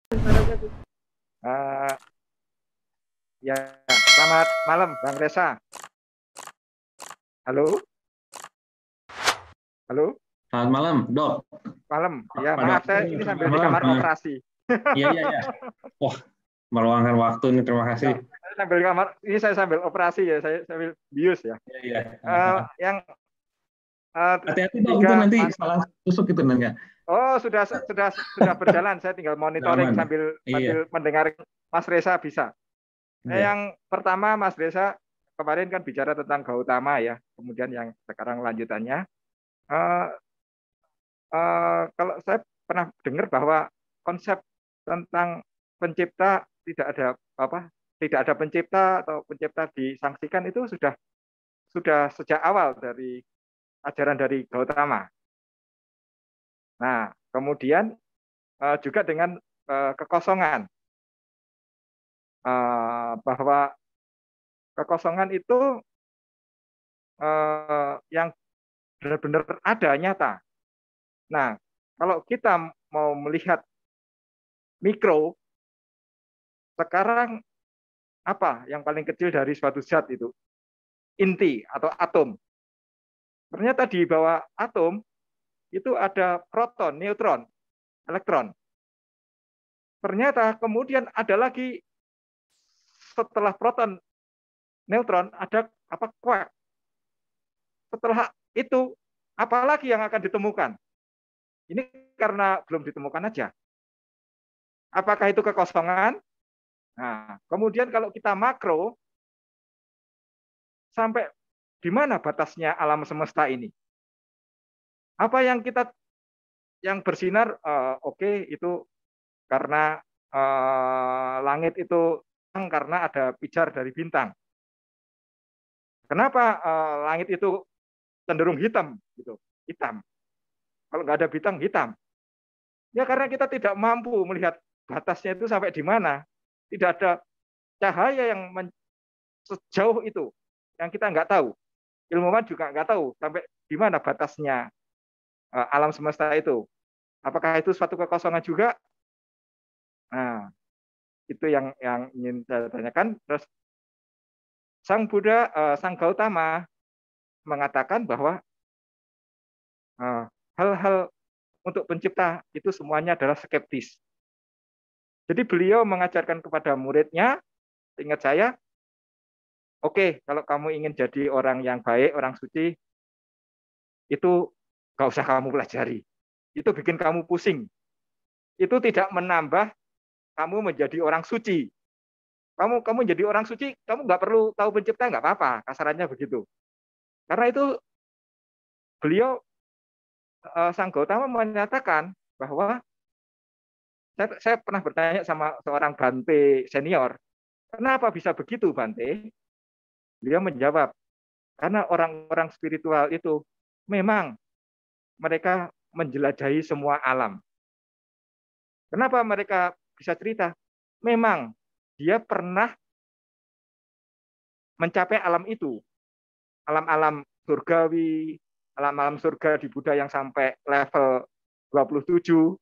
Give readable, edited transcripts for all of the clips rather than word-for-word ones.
Uh, ya, selamat malam, Bang Reza. Halo, halo, Selamat malam, Dok. malam. Ya, Pada maaf, saya waktunya, ini selamat sambil di malam. kamar operasi. Iya, iya, iya. Wah, meluangkan waktu nih, terima kasih. Ya, saya sambil di kamar, ini saya sambil operasi ya, saya sambil bius ya. Iya, iya. Yang Hati-hati, Dok, itu tiga nanti mas, salah tusuk itu nanya. oh sudah berjalan. Saya tinggal Sudah monitoring aman. sambil Iya, mendengar Mas Reza bisa. iya. Yang pertama Mas Reza kemarin kan bicara tentang Gautama ya, kemudian yang sekarang lanjutannya. Eh, Kalau saya pernah dengar bahwa konsep tentang pencipta tidak ada apa, tidak ada pencipta atau pencipta disangsikan itu sudah sejak awal dari ajaran dari Gautama. Nah, kemudian juga dengan kekosongan, bahwa kekosongan itu yang benar-benar ada nyata. Nah, kalau kita mau melihat mikro, sekarang apa yang paling kecil dari suatu zat itu? Inti atau atom. Ternyata di bawah atom itu ada proton, neutron, elektron. Ternyata kemudian ada lagi setelah proton, neutron ada apa quark. Setelah itu apalagi yang akan ditemukan? Ini karena belum ditemukan aja. Apakah itu kekosongan? Nah, kemudian kalau kita makro, sampai di mana batasnya alam semesta ini? Apa yang kita yang bersinar, oke, itu karena langit itu karena ada pijar dari bintang. Kenapa langit itu cenderung hitam gitu? Hitam. Kalau nggak ada bintang hitam. Ya karena kita tidak mampu melihat batasnya itu sampai di mana. Tidak ada cahaya yang sejauh itu yang kita nggak tahu. Ilmuwan juga nggak tahu sampai di mana batasnya alam semesta itu. Apakah itu suatu kekosongan juga? Nah, itu yang ingin saya tanyakan. Terus Sang Gautama mengatakan bahwa hal-hal untuk pencipta itu semuanya adalah skeptis. Jadi beliau mengajarkan kepada muridnya, ingat saya, oke, kalau kamu ingin jadi orang yang baik, orang suci, itu gak usah kamu pelajari. Itu bikin kamu pusing. Itu tidak menambah kamu menjadi orang suci. Kamu jadi orang suci, kamu nggak perlu tahu pencipta, nggak apa-apa, kasarannya begitu. Karena itu beliau Sang Gautama menyatakan bahwa saya pernah bertanya sama seorang Bante senior, kenapa bisa begitu Bante? Beliau menjawab, karena orang-orang spiritual itu memang mereka menjelajahi semua alam. Kenapa mereka bisa cerita? Memang dia pernah mencapai alam itu, alam-alam surgawi, alam-alam surga di Buddha yang sampai level 27.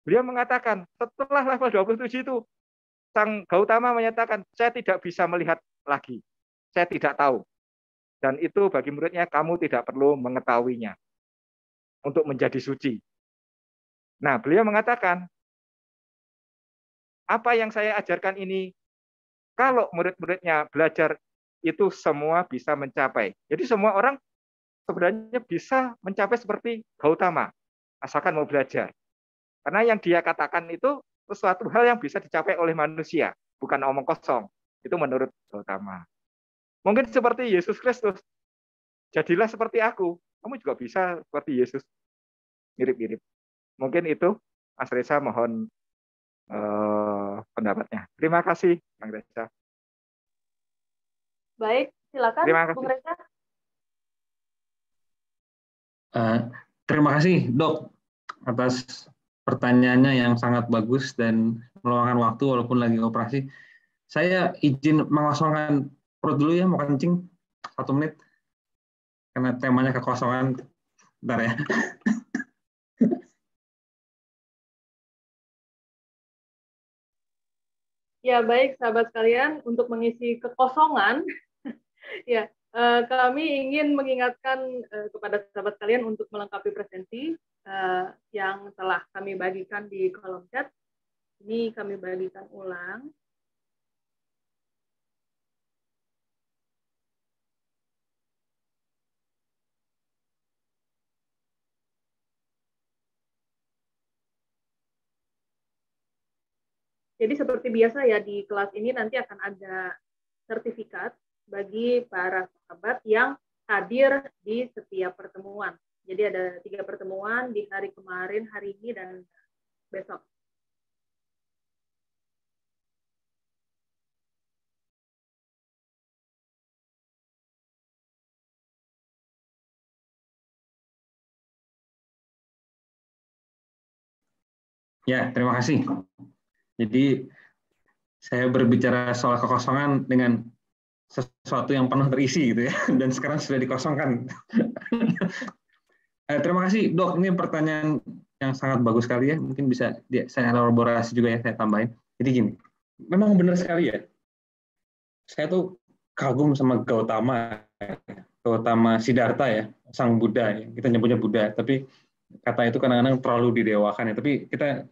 Beliau mengatakan, setelah level 27 itu, Sang Gautama menyatakan, saya tidak bisa melihat lagi. Saya tidak tahu. Dan itu bagi muridnya, kamu tidak perlu mengetahuinya untuk menjadi suci. Nah, beliau mengatakan, apa yang saya ajarkan ini, kalau murid-muridnya belajar, itu semua bisa mencapai. Jadi semua orang sebenarnya bisa mencapai seperti Gautama, asalkan mau belajar. Karena yang dia katakan itu sesuatu hal yang bisa dicapai oleh manusia, bukan omong kosong. Itu menurut Gautama. Mungkin seperti Yesus Kristus, jadilah seperti aku. Kamu juga bisa seperti Yesus, mirip-mirip. Mungkin itu, Mas Reza, mohon pendapatnya. Terima kasih, Bang Reza. Baik, silakan, Terima Bung kasih. Reza. Terima kasih, Dok, atas pertanyaannya yang sangat bagus dan meluangkan waktu walaupun lagi operasi. Saya izin mengosongkan perut dulu ya, mau kencing 1 menit karena temanya kekosongan. Bentar ya. Ya, baik sahabat sekalian, untuk mengisi kekosongan, ya, kami ingin mengingatkan kepada sahabat sekalian untuk melengkapi presensi yang telah kami bagikan di kolom chat. Ini kami bagikan ulang. Jadi seperti biasa ya, di kelas ini nanti akan ada sertifikat bagi para sahabat yang hadir di setiap pertemuan. Jadi ada 3 pertemuan di hari kemarin, hari ini, dan besok. Ya, terima kasih. Jadi saya berbicara soal kekosongan dengan sesuatu yang penuh terisi gitu ya, dan sekarang sudah dikosongkan. Terima kasih dok, ini pertanyaan yang sangat bagus sekali ya, mungkin bisa saya elaborasi juga ya, saya tambahin. Jadi gini, memang benar sekali ya, saya tuh kagum sama Gautama Siddhartha ya, sang Buddha ya, kita nyebutnya Buddha, tapi kata itu kadang-kadang terlalu didewakan ya, tapi kita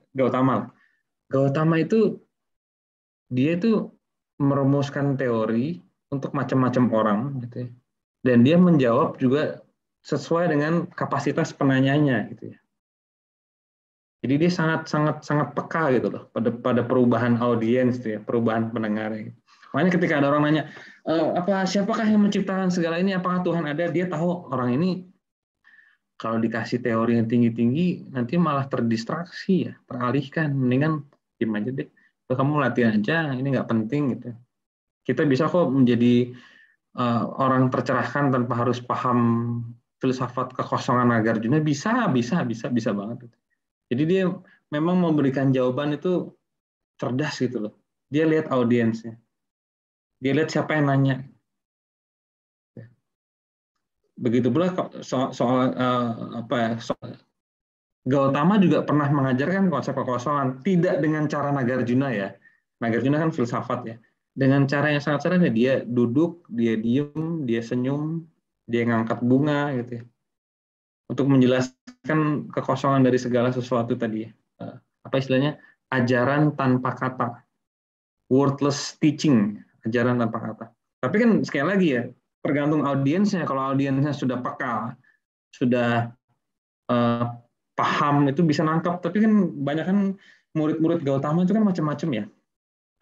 Gautama itu dia itu merumuskan teori untuk macam-macam orang gitu ya. Dan dia menjawab juga sesuai dengan kapasitas penanyanya gitu ya. Jadi dia sangat peka gitu loh pada perubahan audiens gitu ya, perubahan pendengar gitu. Makanya ketika ada orang nanya, siapakah yang menciptakan segala ini? Apakah Tuhan ada? Dia tahu orang ini kalau dikasih teori yang tinggi-tinggi nanti malah terdistraksi ya, teralihkan. Mendingan diam aja deh. Kamu latihan aja, ini nggak penting gitu. Kita bisa kok menjadi orang tercerahkan tanpa harus paham filsafat kekosongan Nagarjuna, bisa banget. Jadi dia memang memberikan jawaban itu cerdas gitu loh. Dia lihat audiensnya, dia lihat siapa yang nanya. Begitu pula soal Gautama juga pernah mengajarkan konsep kekosongan, tidak dengan cara Nagarjuna ya. Nagarjuna kan filsafat ya. Dengan cara yang sangat sederhana, dia duduk, dia diem, dia senyum, dia ngangkat bunga gitu ya. Untuk menjelaskan kekosongan dari segala sesuatu tadi ya. Apa istilahnya? Ajaran tanpa kata. Wordless teaching, ajaran tanpa kata. Tapi kan sekali lagi ya, tergantung audiensnya. Kalau audiensnya sudah peka, sudah paham, itu bisa nangkap. Tapi kan banyak kan murid-murid Gautama itu kan macam-macam ya.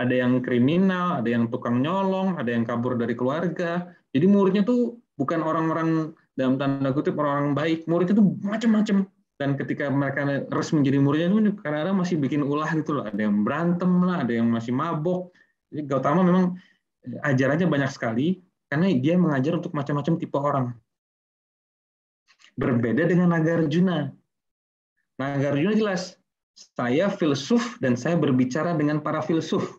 Ada yang kriminal, ada yang tukang nyolong, ada yang kabur dari keluarga. Jadi muridnya tuh bukan orang-orang dalam tanda kutip orang-orang baik. Muridnya tuh macam-macam. Dan ketika mereka harus menjadi muridnya itu kadang-kadang masih bikin ulah gitu loh. Ada yang berantem lah, ada yang masih mabok. Jadi Gautama memang ajarannya banyak sekali karena dia mengajar untuk macam-macam tipe orang. Berbeda dengan Nagarjuna. Nagarjuna jelas, saya filsuf dan saya berbicara dengan para filsuf.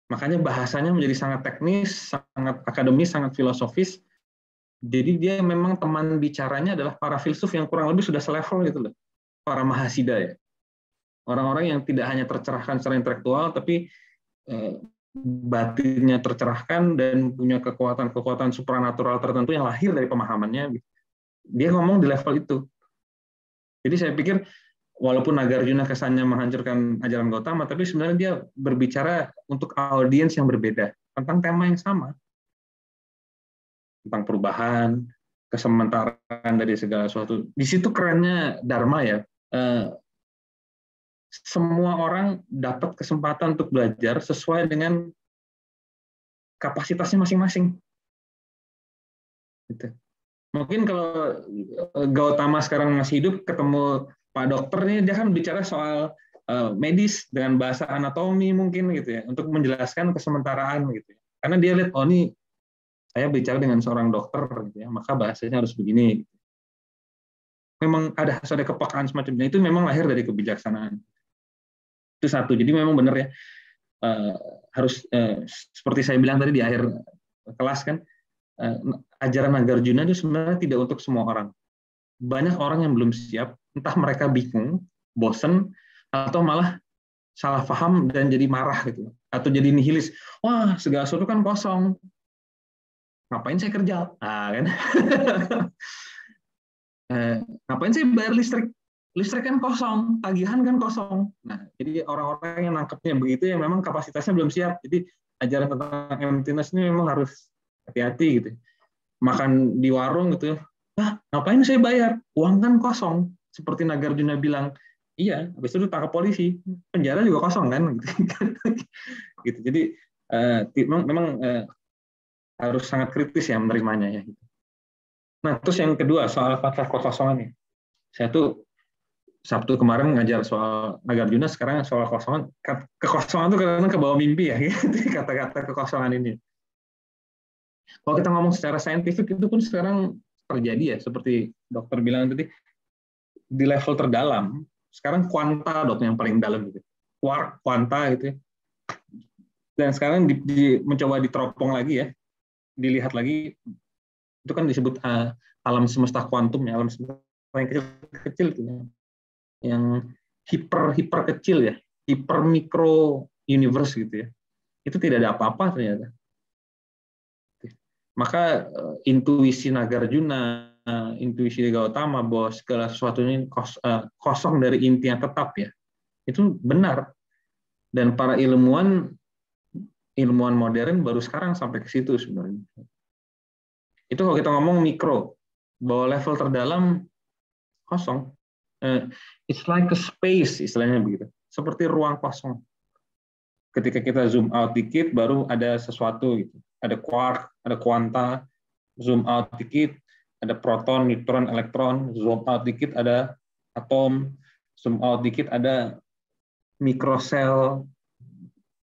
Makanya bahasanya menjadi sangat teknis, sangat akademis, sangat filosofis. Jadi dia memang teman bicaranya adalah para filsuf yang kurang lebih sudah selevel gitu loh. Para mahasida ya. Orang-orang yang tidak hanya tercerahkan secara intelektual, tapi batinnya tercerahkan dan punya kekuatan-kekuatan supranatural tertentu yang lahir dari pemahamannya. Dia ngomong di level itu. Jadi saya pikir walaupun Nagarjuna kesannya menghancurkan ajaran Gautama, tapi sebenarnya dia berbicara untuk audiens yang berbeda tentang tema yang sama, tentang perubahan, kesementaraan dari segala sesuatu. Di situ kerennya Dharma ya. Semua orang dapat kesempatan untuk belajar sesuai dengan kapasitasnya masing-masing. Gitu. Mungkin kalau Gautama sekarang masih hidup, ketemu Pak Dokter ini, dia kan bicara soal medis dengan bahasa anatomi mungkin gitu ya, untuk menjelaskan kesementaraan gitu ya. Karena dia lihat, oh ini saya bicara dengan seorang dokter gitu ya, maka bahasanya harus begini. Memang harus ada kepekaan semacamnya, itu memang lahir dari kebijaksanaan. Itu satu. Jadi memang benar ya, harus seperti saya bilang tadi di akhir kelas kan, ajaran Nagarjuna itu sebenarnya tidak untuk semua orang. Banyak orang yang belum siap, entah mereka bingung, bosen, atau malah salah paham dan jadi marah gitu, atau jadi nihilis. Wah, segala sesuatu kan kosong. Ngapain saya kerja? Nah, kan? Ngapain saya bayar listrik? Listrik kan kosong, tagihan kan kosong. Nah, jadi orang-orang yang nangkepnya begitu ya memang kapasitasnya belum siap. Jadi ajaran tentang emptiness ini memang harus hati-hati gitu. Makan di warung gitu, ngapain saya bayar? Uang kan kosong. Seperti Nagarjuna bilang, iya, habis itu ditangkap polisi, penjara juga kosong kan, gitu. Jadi memang harus sangat kritis ya menerimanya ya. Nah, terus yang kedua soal kata kekosongan. Saya tuh Sabtu kemarin ngajar soal Nagarjuna, sekarang soal kekosongan. Kekosongan itu kadang-kadang ke bawah mimpi ya, gitu, kata-kata kekosongan ini. Kalau kita ngomong secara saintifik itu pun sekarang terjadi ya, seperti dokter bilang tadi, di level terdalam, sekarang kuanta dok yang paling dalam gitu, quark, kuanta gitu ya. Dan sekarang mencoba diteropong lagi ya, dilihat lagi, itu kan disebut alam semesta kuantum ya, alam semesta yang kecil-kecil gitu ya, yang hiper kecil ya, hiper mikro universe gitu ya, itu tidak ada apa-apa ternyata. Maka intuisi Nagarjuna, intuisi Gautama bahwa segala sesuatu ini kosong dari inti yang tetap ya, itu benar. Dan para ilmuwan modern baru sekarang sampai ke situ sebenarnya. Itu kalau kita ngomong mikro, bahwa level terdalam kosong. It's like a space, istilahnya begitu. Seperti ruang kosong. Ketika kita zoom out dikit, baru ada sesuatu gitu. Ada quark, ada kuanta, zoom out dikit, ada proton, neutron, elektron, zoom out dikit ada atom, zoom out dikit ada mikrosel,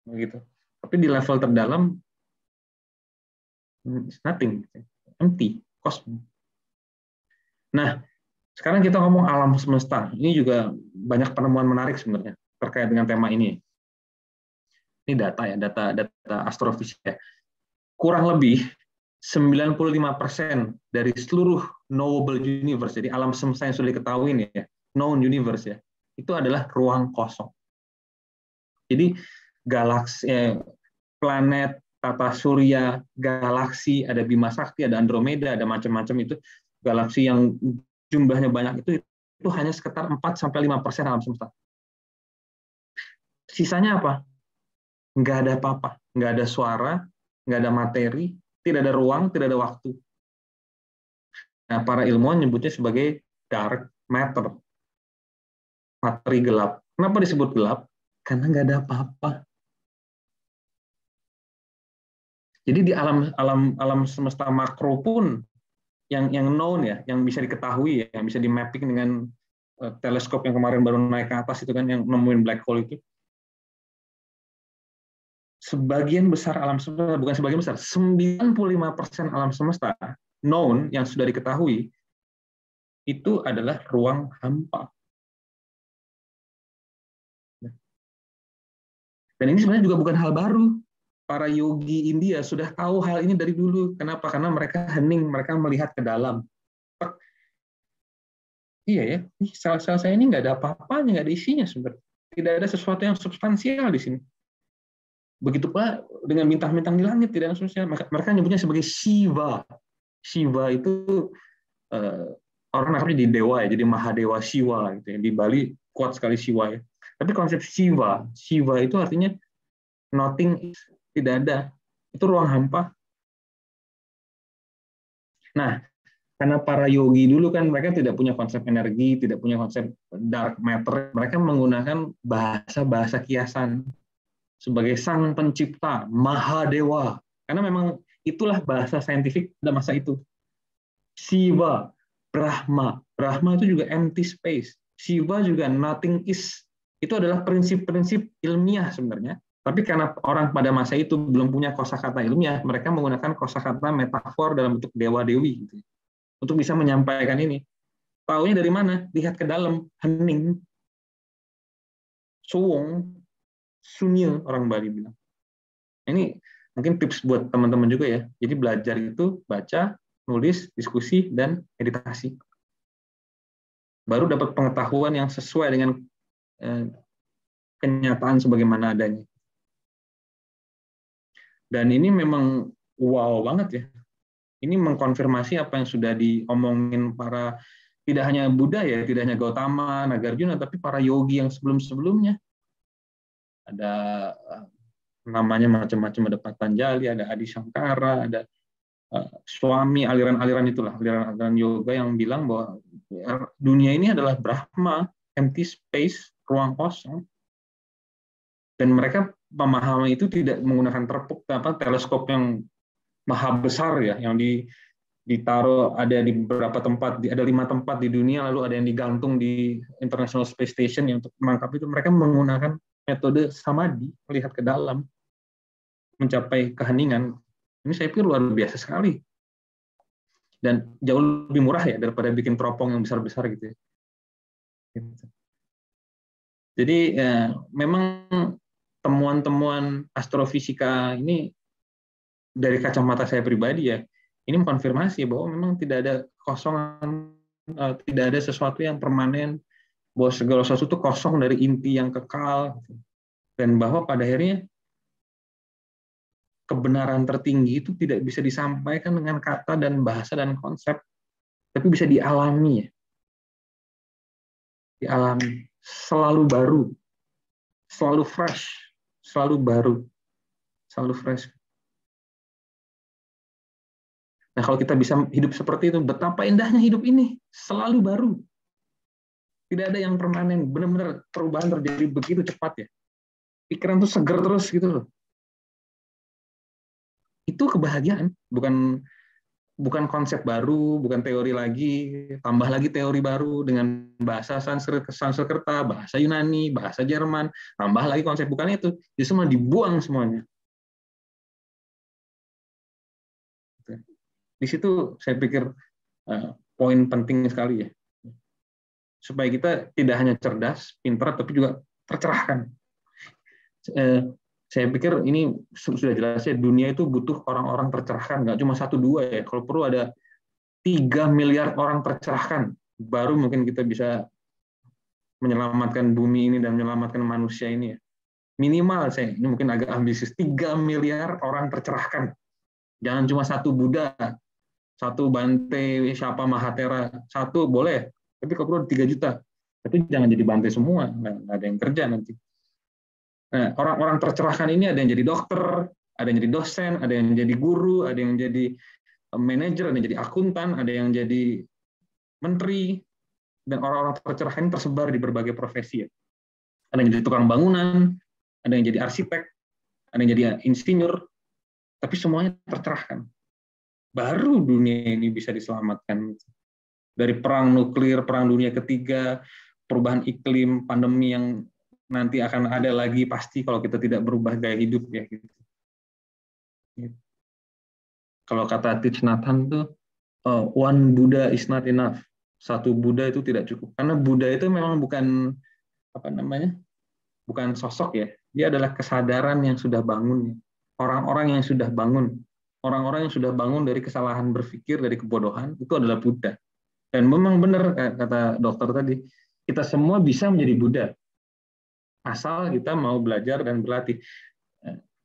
begitu. Tapi di level terdalam, it's nothing, empty, kosong. Nah, sekarang kita ngomong alam semesta. Ini juga banyak penemuan menarik sebenarnya terkait dengan tema ini. Ini data ya, data astrofisika. Kurang lebih 95% dari seluruh knowable universe, jadi alam semesta yang sudah diketahui nih ya, known universe ya, itu adalah ruang kosong. Jadi galaksi, planet, tata surya, galaksi, ada Bima Sakti, ada Andromeda, ada macam-macam itu, galaksi yang jumlahnya banyak itu hanya sekitar 4-5% alam semesta. Sisanya apa? Nggak ada apa-apa, nggak ada suara, nggak ada materi, tidak ada ruang, tidak ada waktu. Nah, para ilmuwan menyebutnya sebagai dark matter, materi gelap. Kenapa disebut gelap? Karena nggak ada apa-apa. Jadi di alam semesta makro pun yang known ya, yang bisa diketahui ya, yang bisa di mapping dengan teleskop yang kemarin baru naik ke atas itu kan, yang nemuin black hole itu. Sebagian besar alam semesta, bukan sebagian besar, 95% alam semesta known yang sudah diketahui itu adalah ruang hampa. Dan ini sebenarnya juga bukan hal baru. Para yogi India sudah tahu hal ini dari dulu. Kenapa? Karena mereka hening, mereka melihat ke dalam. Iya ya, sel-sel saya ini nggak ada apa-apanya, nggak ada isinya sebenarnya. Tidak ada sesuatu yang substansial di sini. Begitu pula dengan bintang-bintang di langit, tidak ada substansial. Mereka nyebutnya sebagai Shiva. Shiva itu orang nangkapnya di dewa ya, jadi Mahadewa Shiva gitu ya. Di Bali kuat sekali Shiva ya. Tapi konsep Shiva itu artinya nothing, tidak ada. Itu ruang hampa. Nah, karena para yogi dulu kan mereka tidak punya konsep energi, tidak punya konsep dark matter, mereka menggunakan bahasa-bahasa kiasan sebagai sang pencipta, Mahadewa. Karena memang itulah bahasa saintifik pada masa itu. Shiva, Brahma. Brahma itu juga empty space. Shiva juga nothing is. Itu adalah prinsip-prinsip ilmiah sebenarnya. Tapi karena orang pada masa itu belum punya kosakata ilmiah, mereka menggunakan kosakata metafor dalam bentuk dewa-dewi gitu, untuk bisa menyampaikan ini. Taunya dari mana? Lihat ke dalam, hening. Suwung, sunyi orang Bali bilang. Ini mungkin tips buat teman-teman juga ya. Jadi belajar itu baca, nulis, diskusi, dan meditasi. Baru dapat pengetahuan yang sesuai dengan kenyataan sebagaimana adanya. Dan ini memang wow banget ya. Ini mengkonfirmasi apa yang sudah diomongin para, tidak hanya Buddha ya, tidak hanya Gautama, Nagarjuna, tapi para yogi yang sebelum-sebelumnya. Ada namanya macam-macam, ada Patanjali, ada Adi Shankara, ada Swami, aliran-aliran itulah, aliran-aliran yoga yang bilang bahwa dunia ini adalah Brahma, empty space, ruang kosong. Dan mereka memahami itu tidak menggunakan teleskop yang maha besar ya, yang ditaruh ada di beberapa tempat, ada 5 tempat di dunia, lalu ada yang digantung di International Space Station yang untuk menangkap itu. Mereka menggunakan metode samadhi, melihat ke dalam, mencapai keheningan. Ini saya pikir luar biasa sekali. Dan jauh lebih murah ya daripada bikin teropong yang besar-besar gitu ya. Jadi memang temuan-temuan astrofisika ini dari kacamata saya pribadi ya, ini mengkonfirmasi bahwa memang tidak ada kosongan, tidak ada sesuatu yang permanen, bahwa segala sesuatu itu kosong dari inti yang kekal, dan bahwa pada akhirnya kebenaran tertinggi itu tidak bisa disampaikan dengan kata dan bahasa dan konsep, tapi bisa dialami ya. Dialami, selalu baru, selalu fresh, selalu baru, selalu fresh. Nah, kalau kita bisa hidup seperti itu, betapa indahnya hidup ini, selalu baru. Tidak ada yang permanen, benar-benar perubahan terjadi begitu cepat ya. Pikiran tuh seger terus gitu loh. Itu kebahagiaan, bukan konsep baru, bukan teori lagi, tambah lagi teori baru dengan bahasa Sanskerta, bahasa Yunani, bahasa Jerman, tambah lagi konsep, bukan itu. Justru semua dibuang semuanya. Di situ saya pikir poin penting sekali ya. Supaya kita tidak hanya cerdas, pintar, tapi juga tercerahkan. Saya pikir ini sudah jelas ya, dunia itu butuh orang-orang tercerahkan, nggak cuma 1-2 ya. Kalau perlu ada 3 miliar orang tercerahkan, baru mungkin kita bisa menyelamatkan bumi ini dan menyelamatkan manusia ini ya. Minimal ini mungkin agak ambisius, 3 miliar orang tercerahkan. Jangan cuma 1 Buddha, 1 Bante, siapa Mahatera, 1 boleh, tapi kalau perlu 3 juta. Tapi jangan jadi Bante semua, nggak ada yang kerja nanti. Nah, orang-orang tercerahkan ini ada yang jadi dokter, ada yang jadi dosen, ada yang jadi guru, ada yang jadi manajer, ada yang jadi akuntan, ada yang jadi menteri, dan orang-orang tercerahkan ini tersebar di berbagai profesi. Ada yang jadi tukang bangunan, ada yang jadi arsitek, ada yang jadi insinyur, tapi semuanya tercerahkan. Baru dunia ini bisa diselamatkan. Dari perang nuklir, perang dunia ketiga, perubahan iklim, pandemi yang nanti akan ada lagi pasti kalau kita tidak berubah gaya hidup ya gitu. Kalau kata Thich Nhat Hanh tuh one Buddha is not enough. 1 Buddha itu tidak cukup. Karena Buddha itu memang bukan bukan sosok ya. Dia adalah kesadaran yang sudah bangun. Orang-orang yang sudah bangun. Orang-orang yang sudah bangun dari kesalahan berpikir, dari kebodohan, itu adalah Buddha. Dan memang benar kata dokter tadi, kita semua bisa menjadi Buddha. Asal kita mau belajar dan berlatih.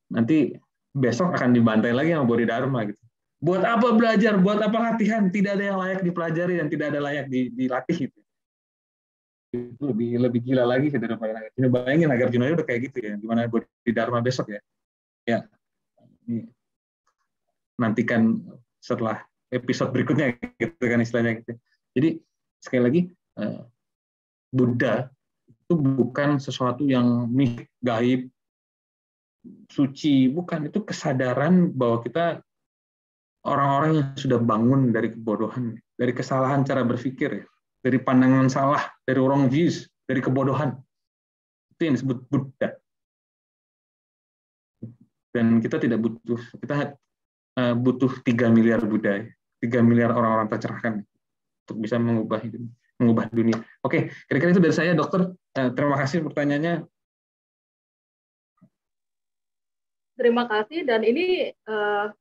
Nanti besok akan dibantai lagi sama Bodhidharma gitu. Buat apa belajar? Buat apa latihan? Tidak ada yang layak dipelajari dan tidak ada layak dilatih gitu. Itu lebih gila lagi sih daripada Nagarjuna. Bayangin Nagarjuna udah kayak gitu ya. Gimana Bodhidharma besok ya? Ya. Nantikan setelah episode berikutnya gitu kan istilahnya gitu. Jadi sekali lagi Buddha itu bukan sesuatu yang gaib, suci, bukan. Itu kesadaran bahwa kita orang-orang yang sudah bangun dari kebodohan, dari kesalahan cara berpikir, dari pandangan salah, dari wrong views, dari kebodohan. Itu yang disebut Buddha. Dan kita tidak butuh, kita butuh 3 miliar Buddha, 3 miliar orang-orang tercerahkan untuk bisa mengubah dunia. Oke, kira-kira itu dari saya, dokter. Terima kasih pertanyaannya. Terima kasih, dan ini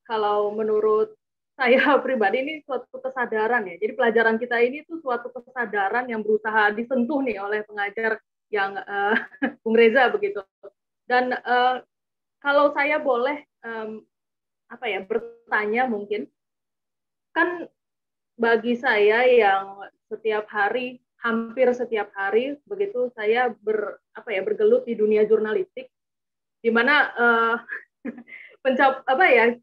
kalau menurut saya pribadi ini suatu kesadaran ya. Jadi pelajaran kita ini tuh suatu kesadaran yang berusaha disentuh nih oleh pengajar yang Bung Reza begitu. Dan kalau saya boleh bertanya mungkin, kan bagi saya yang hampir setiap hari begitu saya bergelut di dunia jurnalistik, di mana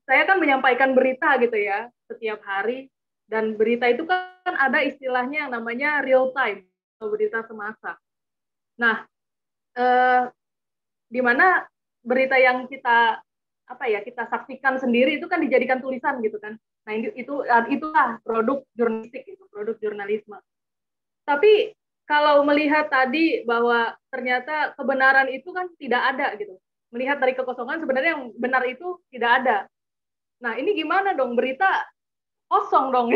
saya kan menyampaikan berita gitu ya setiap hari, dan berita itu kan ada istilahnya yang namanya real time atau berita semasa. Nah, di mana berita yang kita saksikan sendiri itu kan dijadikan tulisan gitu kan. Nah, itulah produk jurnalistik, itu produk jurnalisme. Tapi kalau melihat tadi bahwa ternyata kebenaran itu kan tidak ada gitu. Melihat dari kekosongan sebenarnya yang benar itu tidak ada. Nah, ini gimana dong, berita kosong dong.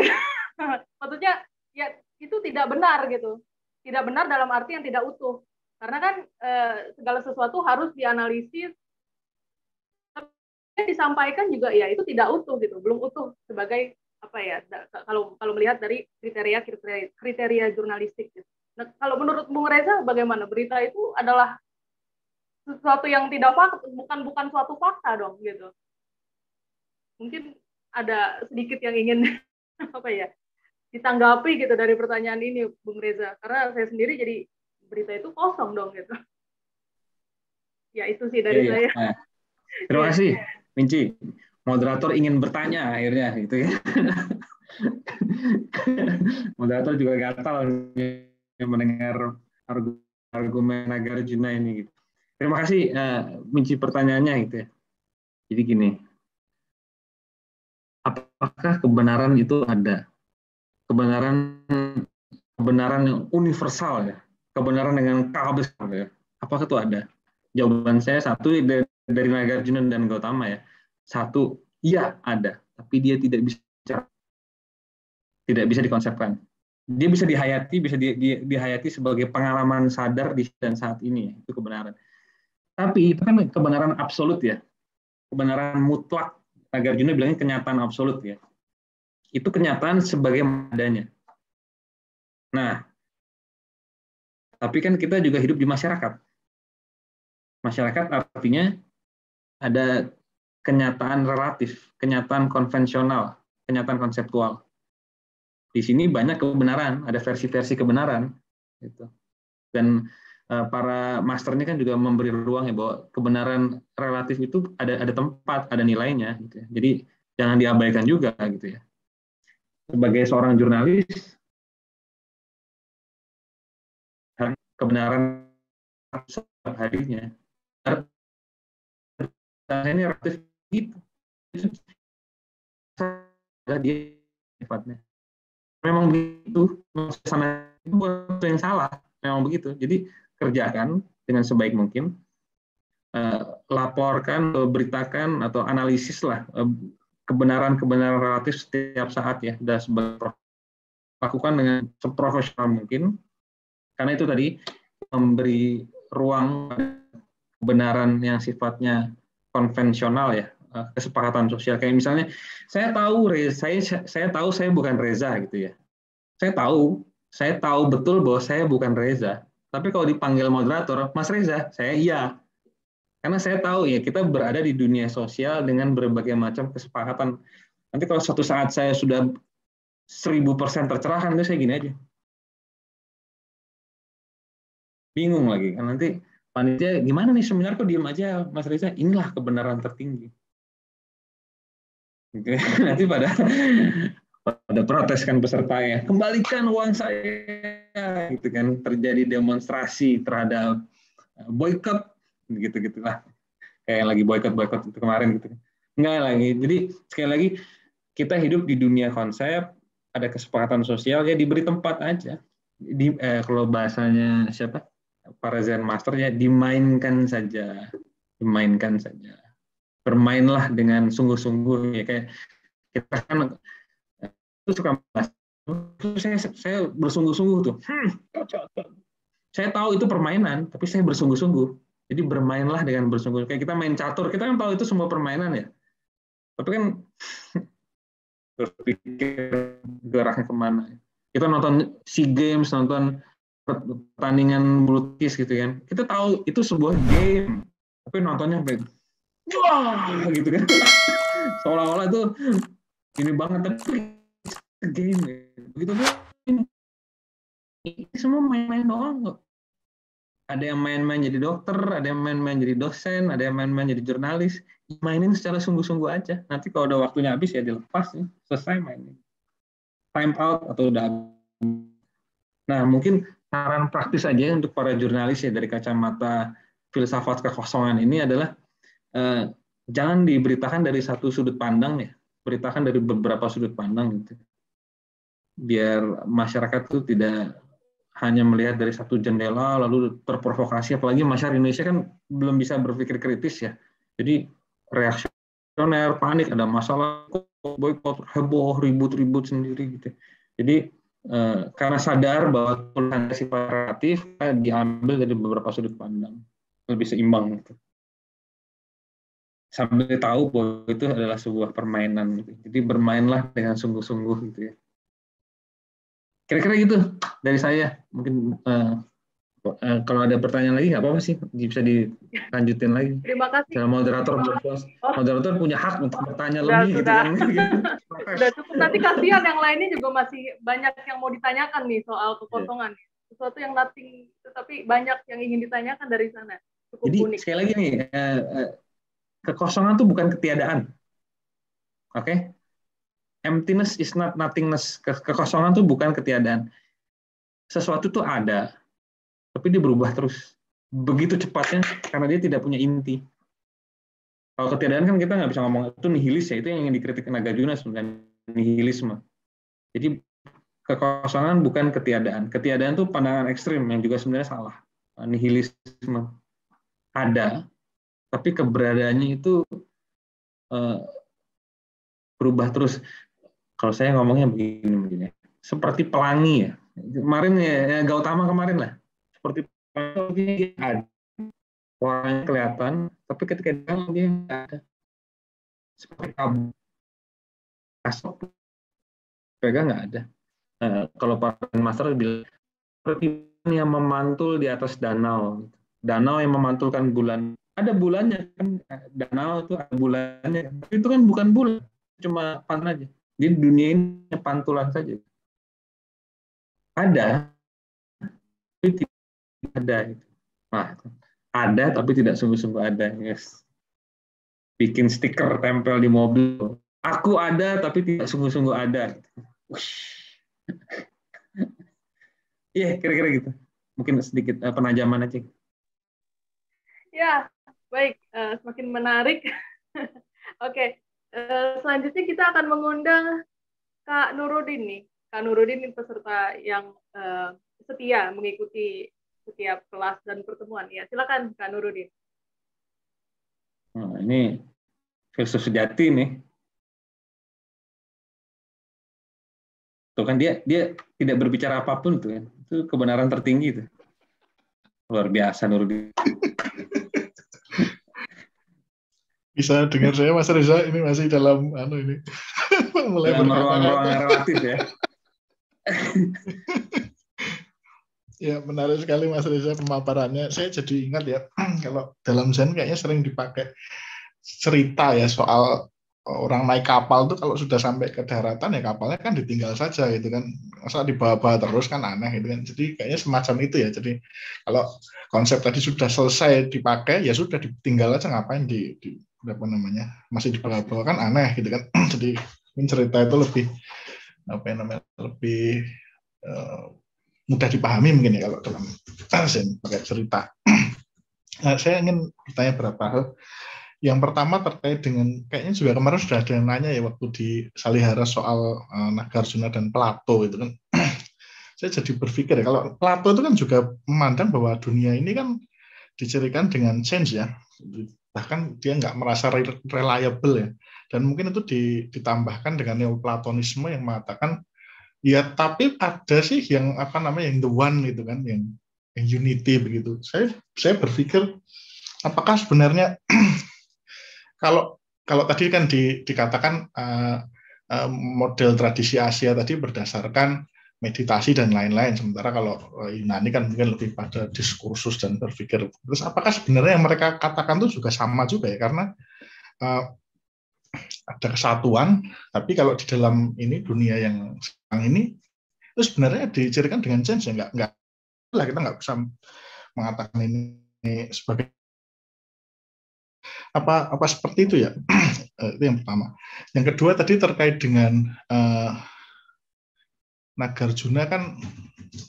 Maksudnya ya itu tidak benar gitu. Tidak benar dalam arti yang tidak utuh. Karena kan segala sesuatu harus dianalisis, disampaikan juga ya itu tidak utuh gitu, belum utuh sebagai kalau melihat dari kriteria jurnalistik gitu. Nah, kalau menurut Bung Reza bagaimana, berita itu adalah sesuatu yang tidak fakta, bukan suatu fakta dong gitu. Mungkin ada sedikit yang ingin ditanggapi gitu dari pertanyaan ini Bung Reza, karena saya sendiri jadi berita itu kosong dong gitu. Ya itu sih dari saya. Nah, terima kasih Minci. Moderator ingin bertanya akhirnya gitu ya. Moderator juga gatal mendengar argumen Nagarjuna ini gitu. Terima kasih Minci pertanyaannya gitu ya. Jadi gini, apakah kebenaran itu ada? Kebenaran yang universal ya, kebenaran dengan skala besar ya. Apakah itu ada? Jawaban saya satu dari Nagarjuna dan Gautama ya. Satu, iya ada, tapi dia tidak bisa dikonsepkan. Dia bisa dihayati sebagai pengalaman sadar di dan saat ini, itu kebenaran. Tapi itu kan kebenaran absolut ya, kebenaran mutlak. Nagarjuna bilangnya kenyataan absolut ya. Itu kenyataan sebagai adanya. Nah, tapi kan kita juga hidup di masyarakat. Masyarakat artinya ada kenyataan relatif, kenyataan konvensional, kenyataan konseptual. Di sini banyak kebenaran, ada versi-versi kebenaran, gitu. Dan para master ini kan juga memberi ruang ya bahwa kebenaran relatif itu ada tempat, ada nilainya, gitu ya. Jadi jangan diabaikan juga, gitu ya. Sebagai seorang jurnalis, kebenaran setiap harinya, ini relatif gitu. Dia sifatnya. Memang begitu, sana itu bukan yang salah, memang begitu. Jadi kerjakan dengan sebaik mungkin, laporkan, beritakan atau analisis lah kebenaran-kebenaran relatif setiap saat ya, dan lakukan dengan seprofesional mungkin, karena itu tadi memberi ruang kebenaran yang sifatnya konvensional ya, kesepakatan sosial. Kayak misalnya saya tahu saya bukan Reza gitu ya. Saya tahu betul bahwa saya bukan Reza. Tapi kalau dipanggil moderator, Mas Reza, saya iya. Karena saya tahu ya kita berada di dunia sosial dengan berbagai macam kesepakatan. Nanti kalau suatu saat saya sudah 1000% tercerahkan, itu saya gini aja. Bingung lagi kan, nanti panitia gimana nih seminar kok diem aja Mas Reza, inilah kebenaran tertinggi. Nanti pada protes kan pesertanya, kembalikan uang saya, gitu kan, terjadi demonstrasi terhadap boykot, gitu-gitulah, kayak lagi boykot itu kemarin gitu. Enggak lagi. Jadi sekali lagi kita hidup di dunia konsep, ada kesepakatan sosial ya, diberi tempat aja. Kalau bahasanya siapa? Para Zen Master ya, dimainkan saja. Bermainlah dengan sungguh-sungguh ya, kayak kita kan itu suka bahas. Saya bersungguh-sungguh tuh. Saya tahu itu permainan, tapi saya bersungguh-sungguh. Jadi bermainlah dengan bersungguh. Kayak kita main catur, kita kan tahu itu semua permainan ya. Tapi kan berpikir geraknya kemana. Kita nonton SEA Games, nonton pertandingan bulu tangkis gitu kan. Kita tahu itu sebuah game, tapi nontonnya sampai wah gitu kan. Seolah-olah itu ini banget, tapi game. Begitu pun ini semua main-main doang kok. Ada yang main-main jadi dokter, ada yang main-main jadi dosen, ada yang main-main jadi jurnalis. Mainin secara sungguh-sungguh aja. Nanti kalau udah waktunya habis ya dilepas, ya. Selesai mainin. Time out atau udah. Nah, mungkin saran praktis aja untuk para jurnalis ya dari kacamata filsafat kekosongan ini adalah jangan diberitakan dari satu sudut pandang ya, beritakan dari beberapa sudut pandang gitu. Biar masyarakat itu tidak hanya melihat dari satu jendela lalu terprovokasi, apalagi masyarakat Indonesia kan belum bisa berpikir kritis ya. Jadi reaksioner, panik, ada masalah, boykot, heboh, ribut-ribut sendiri gitu. Jadi karena sadar bahwa tulisan sifat kreatif diambil dari beberapa sudut pandang, lebih seimbang gitu. Sambil tahu bahwa itu adalah sebuah permainan gitu. Jadi bermainlah dengan sungguh-sungguh gitu ya. Kira-kira gitu dari saya. Mungkin kalau ada pertanyaan lagi nggak apa-apa sih, bisa dilanjutin lagi. Terima kasih. Karena moderator punya hak untuk bertanya lebih gitu kan. Sudah cukup. Nanti kasihan yang lainnya juga masih banyak yang mau ditanyakan nih soal kekosongan. Sesuatu yang nothing, tetapi banyak yang ingin ditanyakan dari sana. Cukup jadi unik. Sekali lagi nih, kekosongan itu bukan ketiadaan. Oke? Emptiness is not nothingness. Kekosongan itu bukan ketiadaan. Sesuatu itu ada, tapi dia berubah terus. Begitu cepatnya, karena dia tidak punya inti. Kalau ketiadaan kan kita nggak bisa ngomong, itu nihilis ya, itu yang ingin dikritik Nagarjuna sebenarnya, nihilisme. Jadi kekosongan bukan ketiadaan. Ketiadaan itu pandangan ekstrim yang juga sebenarnya salah. Nihilisme. Ada, tapi keberadaannya itu berubah terus. Kalau saya ngomongnya begini, seperti pelangi ya. Kemarin ya Gautama kemarin lah, seperti pelangi ada, orangnya kelihatan, tapi ketika dia nggak ada. Seperti kabut, asap, pegang nggak ada. Kalau Pak Master bilang seperti yang memantul di atas danau, danau yang memantulkan bulan. Ada bulannya kan, danau itu ada bulannya, tapi itu kan bukan bulan, cuma pantul aja. Di dunia ini pantulan saja. Ada, tapi tidak ada. Nah, ada tapi tidak sungguh-sungguh ada. Yes. Bikin stiker tempel di mobil. Aku ada tapi tidak sungguh-sungguh ada. Iya, kira-kira gitu. Mungkin sedikit penajaman aja. Ya, baik. Semakin menarik. Oke. Selanjutnya kita akan mengundang Kak Nurudin nih. Kak Nurudin ini peserta yang setia mengikuti setiap kelas dan pertemuan. Ya, silakan Kak Nurudin. Nah, ini filsuf sejati nih. Tuh kan dia tidak berbicara apapun tuh kan. Itu kebenaran tertinggi tuh. Luar biasa Nurudin. Bisa dengar saya Mas Reza, ini masih dalam ini mulai ruang-ruang relatif ya. Ya, menarik sekali Mas Reza pemaparannya. Saya jadi ingat ya, kalau dalam Zen kayaknya sering dipakai cerita ya soal orang naik kapal tuh kalau sudah sampai ke daratan ya kapalnya kan ditinggal saja gitu kan. Masa dibawa-bawa terus kan aneh gitu kan. Jadi kayaknya semacam itu ya. Jadi kalau konsep tadi sudah selesai dipakai ya sudah ditinggal aja, ngapain di apa namanya masih dibawa-bawa kan aneh gitu kan. Jadi cerita itu lebih apa namanya lebih mudah dipahami mungkin ya kalau dalam Zen pakai cerita. Nah, saya ingin bertanya beberapa hal. Yang pertama terkait dengan kayaknya juga kemarin sudah ada yang nanya ya waktu di Salihara soal Nagarjuna dan Plato itu kan. Saya jadi berpikir ya kalau Plato itu kan juga memandang bahwa dunia ini kan dicirikan dengan change ya. Bahkan dia nggak merasa reliable ya. Dan mungkin itu ditambahkan dengan neoplatonisme yang mengatakan ya tapi ada sih yang apa namanya yang the one gitu kan, yang unity begitu. Saya berpikir apakah sebenarnya kalau tadi kan dikatakan model tradisi Asia tadi berdasarkan meditasi dan lain-lain. Sementara kalau Yunani kan mungkin lebih pada diskursus dan berpikir. Terus apakah sebenarnya yang mereka katakan itu juga sama juga ya? Karena ada kesatuan, tapi kalau di dalam ini dunia yang sekarang ini itu sebenarnya dicirikan dengan change ya, nggak lah, kita nggak bisa mengatakan ini sebagai apa seperti itu ya. Itu yang pertama. Yang kedua tadi terkait dengan Nagarjuna kan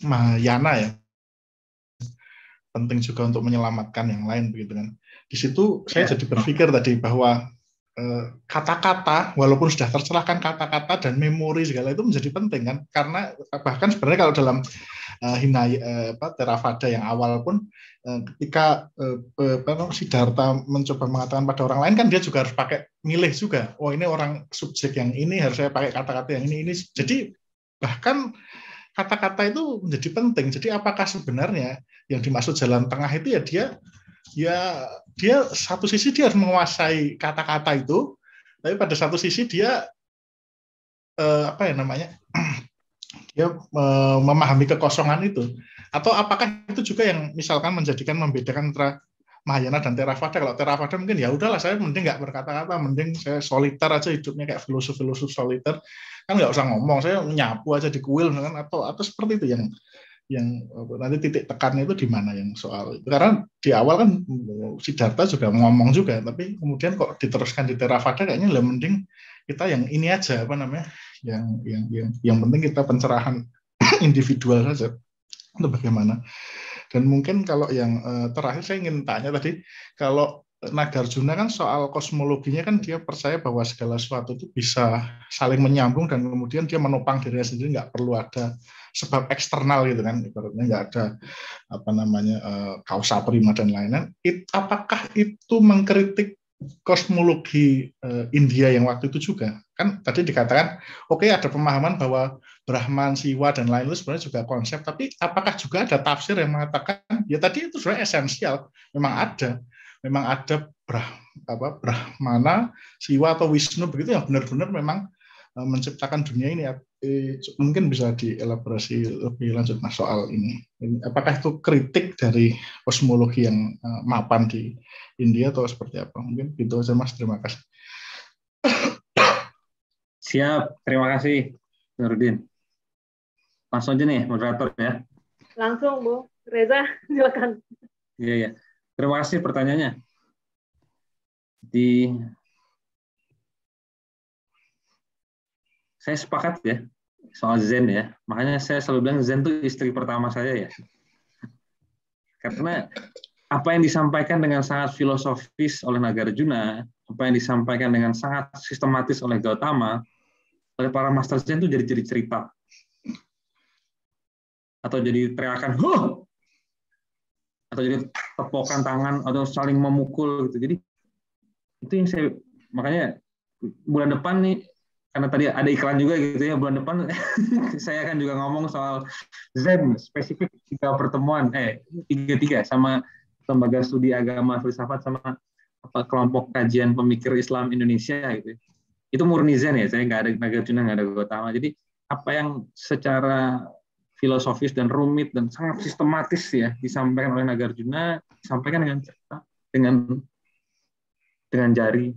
Mahayana ya, penting juga untuk menyelamatkan yang lain begitu kan. Di situ saya jadi berpikir tadi bahwa kata-kata walaupun sudah tercerahkan kata-kata dan memori segala itu menjadi penting kan, karena bahkan sebenarnya kalau dalam Theravada yang awal pun ketika Siddhartha mencoba mengatakan pada orang lain kan dia juga harus pakai milih juga. Oh ini orang subjek yang ini harus saya pakai kata-kata yang ini. Jadi bahkan kata-kata itu menjadi penting. Jadi apakah sebenarnya yang dimaksud jalan tengah itu ya dia satu sisi dia harus menguasai kata-kata itu, tapi pada satu sisi dia dia memahami kekosongan itu. Atau apakah itu juga yang misalkan membedakan antara Mahayana dan Theravada? Kalau Theravada mungkin ya udahlah saya mending nggak berkata-kata, mending saya soliter aja hidupnya kayak filosof soliter, kan nggak usah ngomong, saya nyapu aja di kuil kan, atau seperti itu yang nanti titik tekannya itu di mana yang soal itu. Karena di awal kan Siddhartha juga ngomong juga, tapi kemudian kok diteruskan di Theravada kayaknya lah mending kita yang ini aja yang penting kita pencerahan individual saja. Itu bagaimana? Dan mungkin kalau yang terakhir saya ingin tanya tadi, kalau Nagarjuna kan soal kosmologinya kan dia percaya bahwa segala sesuatu itu bisa saling menyambung dan kemudian dia menopang dirinya sendiri, nggak perlu ada sebab eksternal gitu kan, ibaratnya nggak ada kausa prima dan lain-lain. Apakah itu mengkritik kosmologi India yang waktu itu juga? Kan tadi dikatakan oke, ada pemahaman bahwa Brahman, Siwa dan lain-lain itu sebenarnya juga konsep, tapi apakah juga ada tafsir yang mengatakan ya tadi itu sebenarnya esensial, memang ada Brahmana, Siwa atau Wisnu begitu yang benar-benar memang menciptakan dunia ini. Mungkin bisa dielaborasi lebih lanjut Mas soal ini. Apakah itu kritik dari kosmologi yang mapan di India atau seperti apa? Mungkin gitu aja Mas, terima kasih. Siap, terima kasih Nurdin. Langsung aja nih moderator ya. Langsung Bu Reza, silakan. Iya. Terima kasih pertanyaannya. Saya sepakat ya soal Zen ya. Makanya saya selalu bilang Zen itu istri pertama saya ya. Karena apa yang disampaikan dengan sangat filosofis oleh Nagarjuna, apa yang disampaikan dengan sangat sistematis oleh Gautama, oleh para master Zen itu jadi cerita. Atau jadi teriakan, huh! Atau jadi tepokan tangan, atau saling memukul gitu. Jadi itu yang saya, makanya bulan depan nih, karena tadi ada iklan juga gitu ya, bulan depan saya akan juga ngomong soal Zen spesifik 3 pertemuan, 3 sama Lembaga Studi Agama Filsafat sama kelompok kajian pemikir Islam Indonesia gitu. Itu murni Zen ya, saya nggak ada Nagarjuna, nggak ada Gautama. Jadi apa yang secara filosofis dan rumit dan sangat sistematis ya disampaikan oleh Nagarjuna, disampaikan dengan cerita, dengan jari,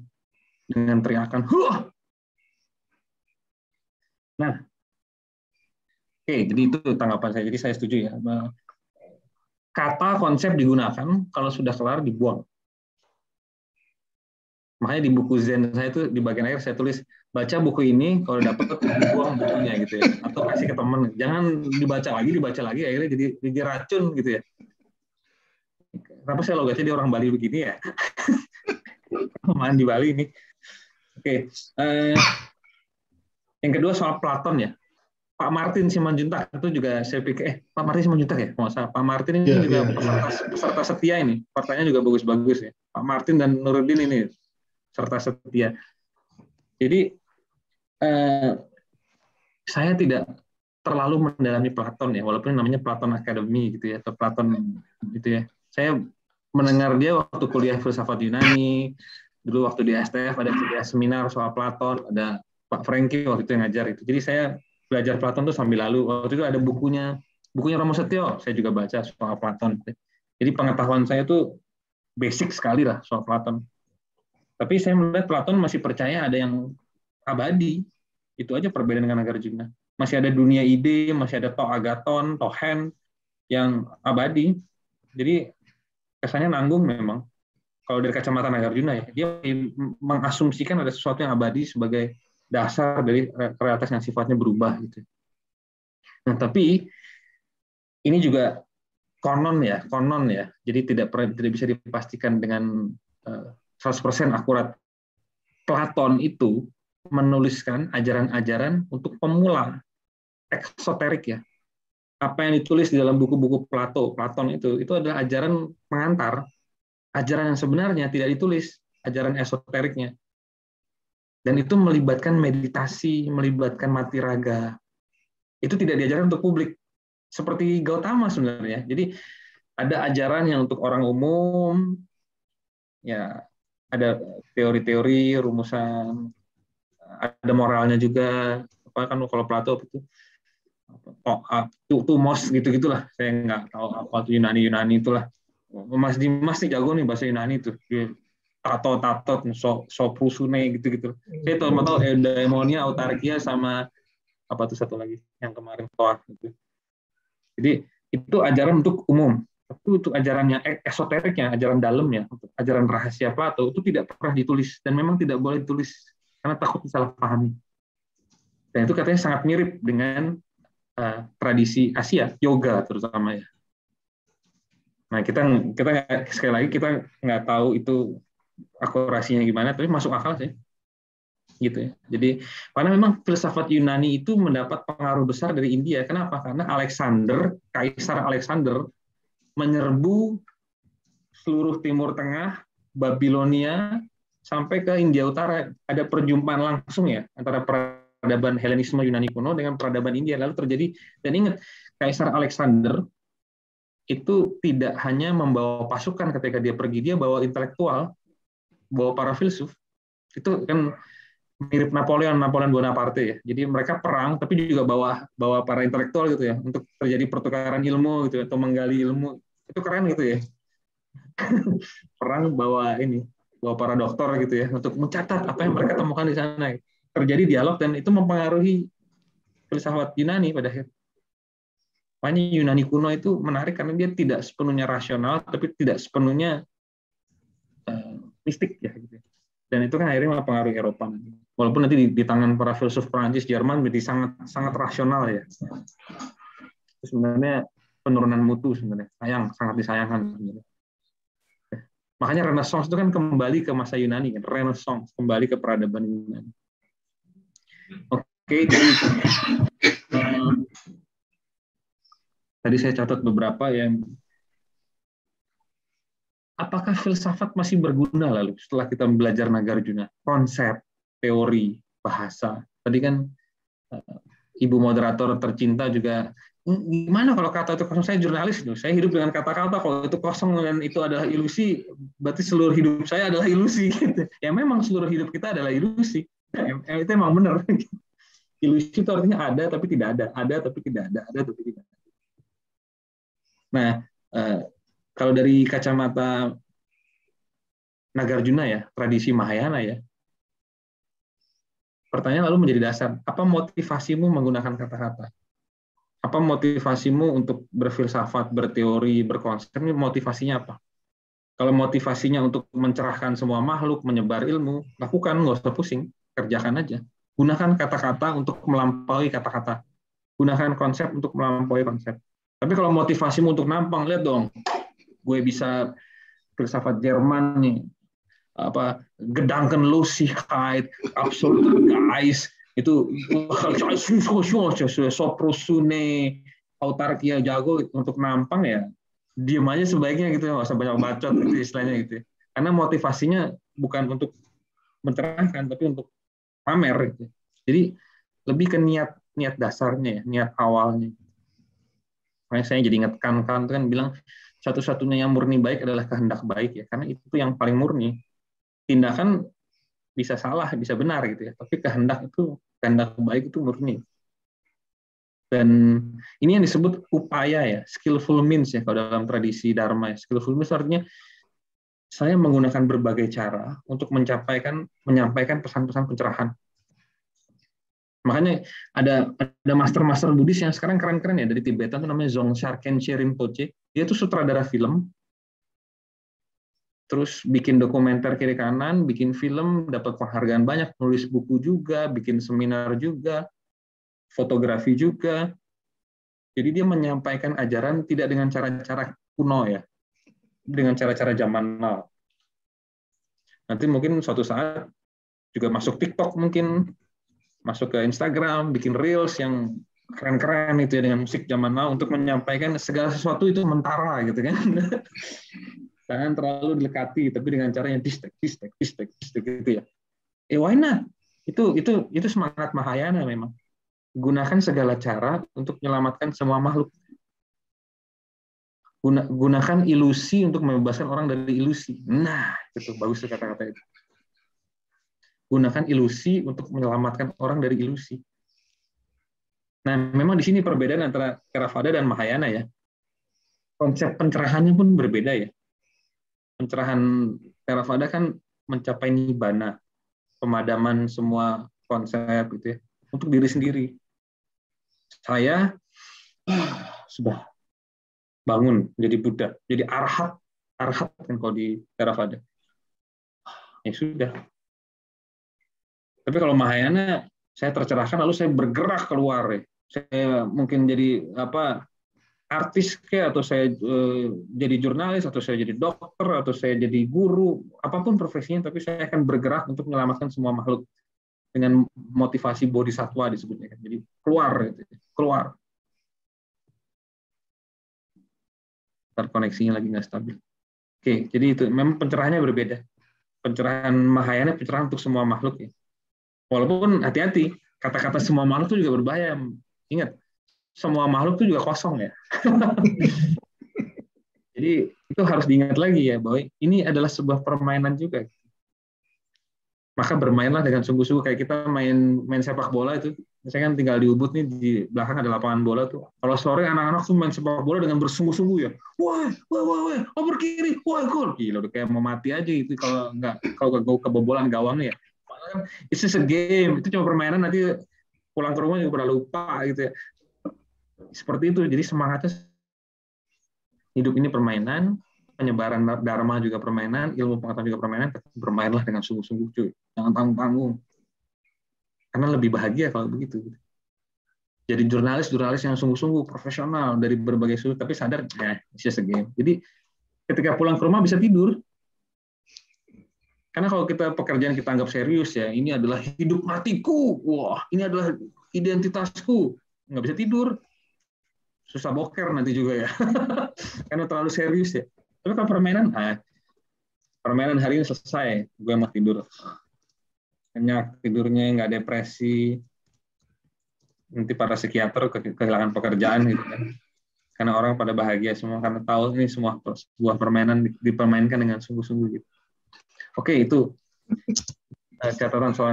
dengan teriakan, huh! Nah, oke, jadi itu tanggapan saya. Jadi saya setuju ya. Kata konsep digunakan, kalau sudah kelar dibuang. Makanya di buku Zen saya itu di bagian akhir saya tulis, baca buku ini, kalau dapat dibuang bukunya gitu ya, atau kasih ke teman. Jangan dibaca lagi, akhirnya jadi racun gitu ya. Kenapa saya logatnya di orang Bali begini ya? Main di Bali ini. Oke. Yang kedua soal Platon ya. Pak Martin Simanjuntak itu juga saya pikir, Pak Martin Simanjuntak ya, Pak Martin ini juga peserta setia ini. Pertanyaan juga bagus-bagus ya. Pak Martin dan Nurdin ini serta setia. Jadi saya tidak terlalu mendalami Platon ya, walaupun namanya Platon Academy gitu ya, atau Platon gitu ya. Saya mendengar dia waktu kuliah filsafat Yunani, dulu waktu di STF ada seminar soal Platon, ada Pak Franky waktu itu yang ngajar itu. Jadi saya belajar Platon tuh sambil lalu. Waktu itu ada bukunya Romo Setio, saya juga baca soal Platon. Jadi pengetahuan saya tuh basic sekali lah soal Platon. Tapi saya melihat Platon masih percaya ada yang abadi. Itu aja perbedaan dengan Nagarjuna. Masih ada dunia ide, masih ada to agaton, to hen yang abadi. Jadi kesannya nanggung memang. Kalau dari kacamata Nagarjuna ya, dia mengasumsikan ada sesuatu yang abadi sebagai dasar dari realitas yang sifatnya berubah gitu. Nah, tapi ini juga konon ya. Jadi tidak bisa dipastikan dengan 100% akurat. Platon itu menuliskan ajaran-ajaran untuk pemula, eksoterik ya. Apa yang ditulis di dalam buku-buku Platon itu adalah ajaran pengantar. Ajaran yang sebenarnya tidak ditulis, ajaran esoteriknya. Dan itu melibatkan meditasi, melibatkan mati raga. Itu tidak diajarkan untuk publik. Seperti Gautama sebenarnya. Jadi ada ajaran yang untuk orang umum, ya ada teori-teori, rumusan, ada moralnya juga. Apa kan kalau Plato itu Tumos gitu-gitulah. Saya nggak tahu apa itu Yunani itulah. Mas Dimas nih jago nih bahasa Yunani itu. Tato, Soprusune gitu-gitu. Saya tahu eudaimonia, autarkia sama apa tuh satu lagi yang kemarin toa gitu. Jadi itu ajaran untuk umum. Tapi untuk ajaran yang esoteriknya, ajaran dalamnya, untuk ajaran rahasia Plato itu tidak pernah ditulis dan memang tidak boleh ditulis karena takut disalahpahami. Dan itu katanya sangat mirip dengan tradisi Asia, yoga terutama ya. Nah, kita sekali lagi kita nggak tahu itu akurasinya gimana, tapi masuk akal sih, gitu ya. Jadi karena memang filsafat Yunani itu mendapat pengaruh besar dari India. Kenapa? Karena Kaisar Alexander menyerbu seluruh Timur Tengah, Babilonia sampai ke India Utara. Ada perjumpaan langsung ya antara peradaban Helenisme Yunani kuno dengan peradaban India. Lalu terjadi, dan ingat Kaisar Alexander itu tidak hanya membawa pasukan ketika dia pergi, dia bawa intelektual, bawa para filsuf. Itu kan mirip Napoleon Bonaparte ya. Jadi mereka perang tapi juga bawa para intelektual gitu ya untuk terjadi pertukaran ilmu gitu atau menggali ilmu. Itu keren gitu ya. Perang bawa para dokter gitu ya untuk mencatat apa yang mereka temukan di sana. Terjadi dialog dan itu mempengaruhi filsafat Yunani pada akhirnya. Makanya Yunani kuno itu menarik karena dia tidak sepenuhnya rasional, tapi tidak sepenuhnya mistik ya. Gitu. Dan itu kan akhirnya mempengaruhi Eropa. Walaupun nanti di tangan para filsuf Prancis, Jerman menjadi sangat rasional ya. Itu sebenarnya penurunan mutu sebenarnya, sangat disayangkan sebenarnya. Makanya Renaissance itu kan kembali ke masa Yunani kan, Renaissance kembali ke peradaban Yunani. Oke, jadi tadi saya catat beberapa yang apakah filsafat masih berguna lalu setelah kita belajar Nagarjuna? Konsep, teori, bahasa. Tadi kan Ibu moderator tercinta juga, gimana kalau kata itu kosong? Saya jurnalis, saya hidup dengan kata-kata. Kalau itu kosong dan itu adalah ilusi, berarti seluruh hidup saya adalah ilusi. Ya memang seluruh hidup kita adalah ilusi. Itu emang benar. Ilusi itu artinya ada tapi tidak ada tapi tidak ada tapi tidak ada. Nah, kalau dari kacamata Nagarjuna ya, tradisi Mahayana ya, pertanyaan lalu menjadi dasar, apa motivasimu menggunakan kata-kata? Apa motivasimu untuk berfilsafat, berteori, berkonsep? Ini motivasinya apa? Kalau motivasinya untuk mencerahkan semua makhluk, menyebar ilmu, lakukan, nggak usah pusing, kerjakan aja. Gunakan kata-kata untuk melampaui kata-kata. Gunakan konsep untuk melampaui konsep. Tapi kalau motivasimu untuk nampang, lihat dong, gue bisa filsafat Jerman nih, Gedankenlosigkeit, absolut guys, itu Soprusune, autarkia jago untuk nampang ya, diem aja sebaiknya gitu, nggak usah banyak bacot gitu istilahnya gitu. Karena motivasinya bukan untuk mencerahkan, tapi untuk pamer gitu. Jadi lebih ke niat dasarnya, niat awalnya. Makanya saya jadi ingat Kant kan bilang satu-satunya yang murni baik adalah kehendak baik ya, karena itu yang paling murni. Tindakan bisa salah, bisa benar gitu ya, tapi kehendak baik itu murni. Dan ini yang disebut upaya ya, skillful means ya kalau dalam tradisi Dharma ya. Skillful means artinya saya menggunakan berbagai cara untuk menyampaikan pesan-pesan pencerahan. Makanya ada master-master Buddhis yang sekarang keren-keren ya dari Tibetan itu namanya Dzongkar Khenche Rinpoche. Dia tuh sutradara film. Terus bikin dokumenter kiri kanan, bikin film, dapat penghargaan banyak, nulis buku juga, bikin seminar juga, fotografi juga. Jadi dia menyampaikan ajaran tidak dengan cara-cara kuno ya, dengan cara-cara zaman now. Nanti mungkin suatu saat juga masuk TikTok mungkin, masuk ke Instagram, bikin reels yang keren-keren itu ya dengan musik zaman now untuk menyampaikan segala sesuatu itu mentara gitu kan. Jangan terlalu dilekati, tapi dengan cara yang distek gitu ya. Why not? Itu semangat Mahayana memang. Gunakan segala cara untuk menyelamatkan semua makhluk. Gunakan ilusi untuk membebaskan orang dari ilusi. Nah, itu bagus kata-kata itu. Gunakan ilusi untuk menyelamatkan orang dari ilusi. Nah, memang di sini perbedaan antara Theravada dan Mahayana ya. Konsep pencerahannya pun berbeda ya. Pencerahan Theravada kan mencapai nibbana, pemadaman semua konsep gitu ya, untuk diri sendiri. Saya sudah bangun jadi Buddha, jadi arhat kan kalau di Theravada. Ya sudah. Tapi kalau Mahayana, saya tercerahkan lalu saya bergerak keluar ya. Saya mungkin jadi artis kayak, atau saya jadi jurnalis, atau saya jadi dokter, atau saya jadi guru, apapun profesinya, tapi saya akan bergerak untuk menyelamatkan semua makhluk dengan motivasi bodhisattva disebutnya kan. Jadi keluar. Koneksinya lagi nggak stabil. Oke, jadi itu memang pencerahannya berbeda. Pencerahan Mahayana pencerahan untuk semua makhluk ya. Walaupun hati-hati, kata-kata semua makhluk itu juga berbahaya. Ingat, semua makhluk itu juga kosong ya. Jadi itu harus diingat lagi ya, bahwa ini adalah sebuah permainan juga. Maka bermainlah dengan sungguh-sungguh, kayak kita main sepak bola itu. Saya kan tinggal di Ubud nih, di belakang ada lapangan bola tuh. Kalau sore anak-anak tuh main sepak bola dengan bersungguh-sungguh ya. Wah, over kiri, wah gol. Gila, udah kayak mau mati aja itu kalau kebobolan gawangnya ya. It's just a game, itu cuma permainan, nanti pulang ke rumah juga pada lupa gitu ya. Seperti itu, jadi semangatnya hidup ini permainan, penyebaran dharma juga permainan, ilmu pengetahuan juga permainan, bermainlah dengan sungguh-sungguh cuy, jangan tanggung-tanggung, karena lebih bahagia kalau begitu. Jadi jurnalis yang sungguh-sungguh profesional dari berbagai sudut, tapi sadar, it's just a game. Jadi ketika pulang ke rumah bisa tidur, karena kalau pekerjaan kita anggap serius ya, ini adalah hidup matiku, wah ini adalah identitasku, nggak bisa tidur. Susah boker nanti juga ya, karena terlalu serius ya. Tapi kalau permainan hari ini selesai, gue mau tidur, nyenyak tidurnya, nggak depresi, nanti para psikiater kehilangan pekerjaan gitu kan, karena orang pada bahagia semua karena tahu ini semua sebuah permainan dipermainkan dengan sungguh-sungguh gitu. Oke, itu catatan soal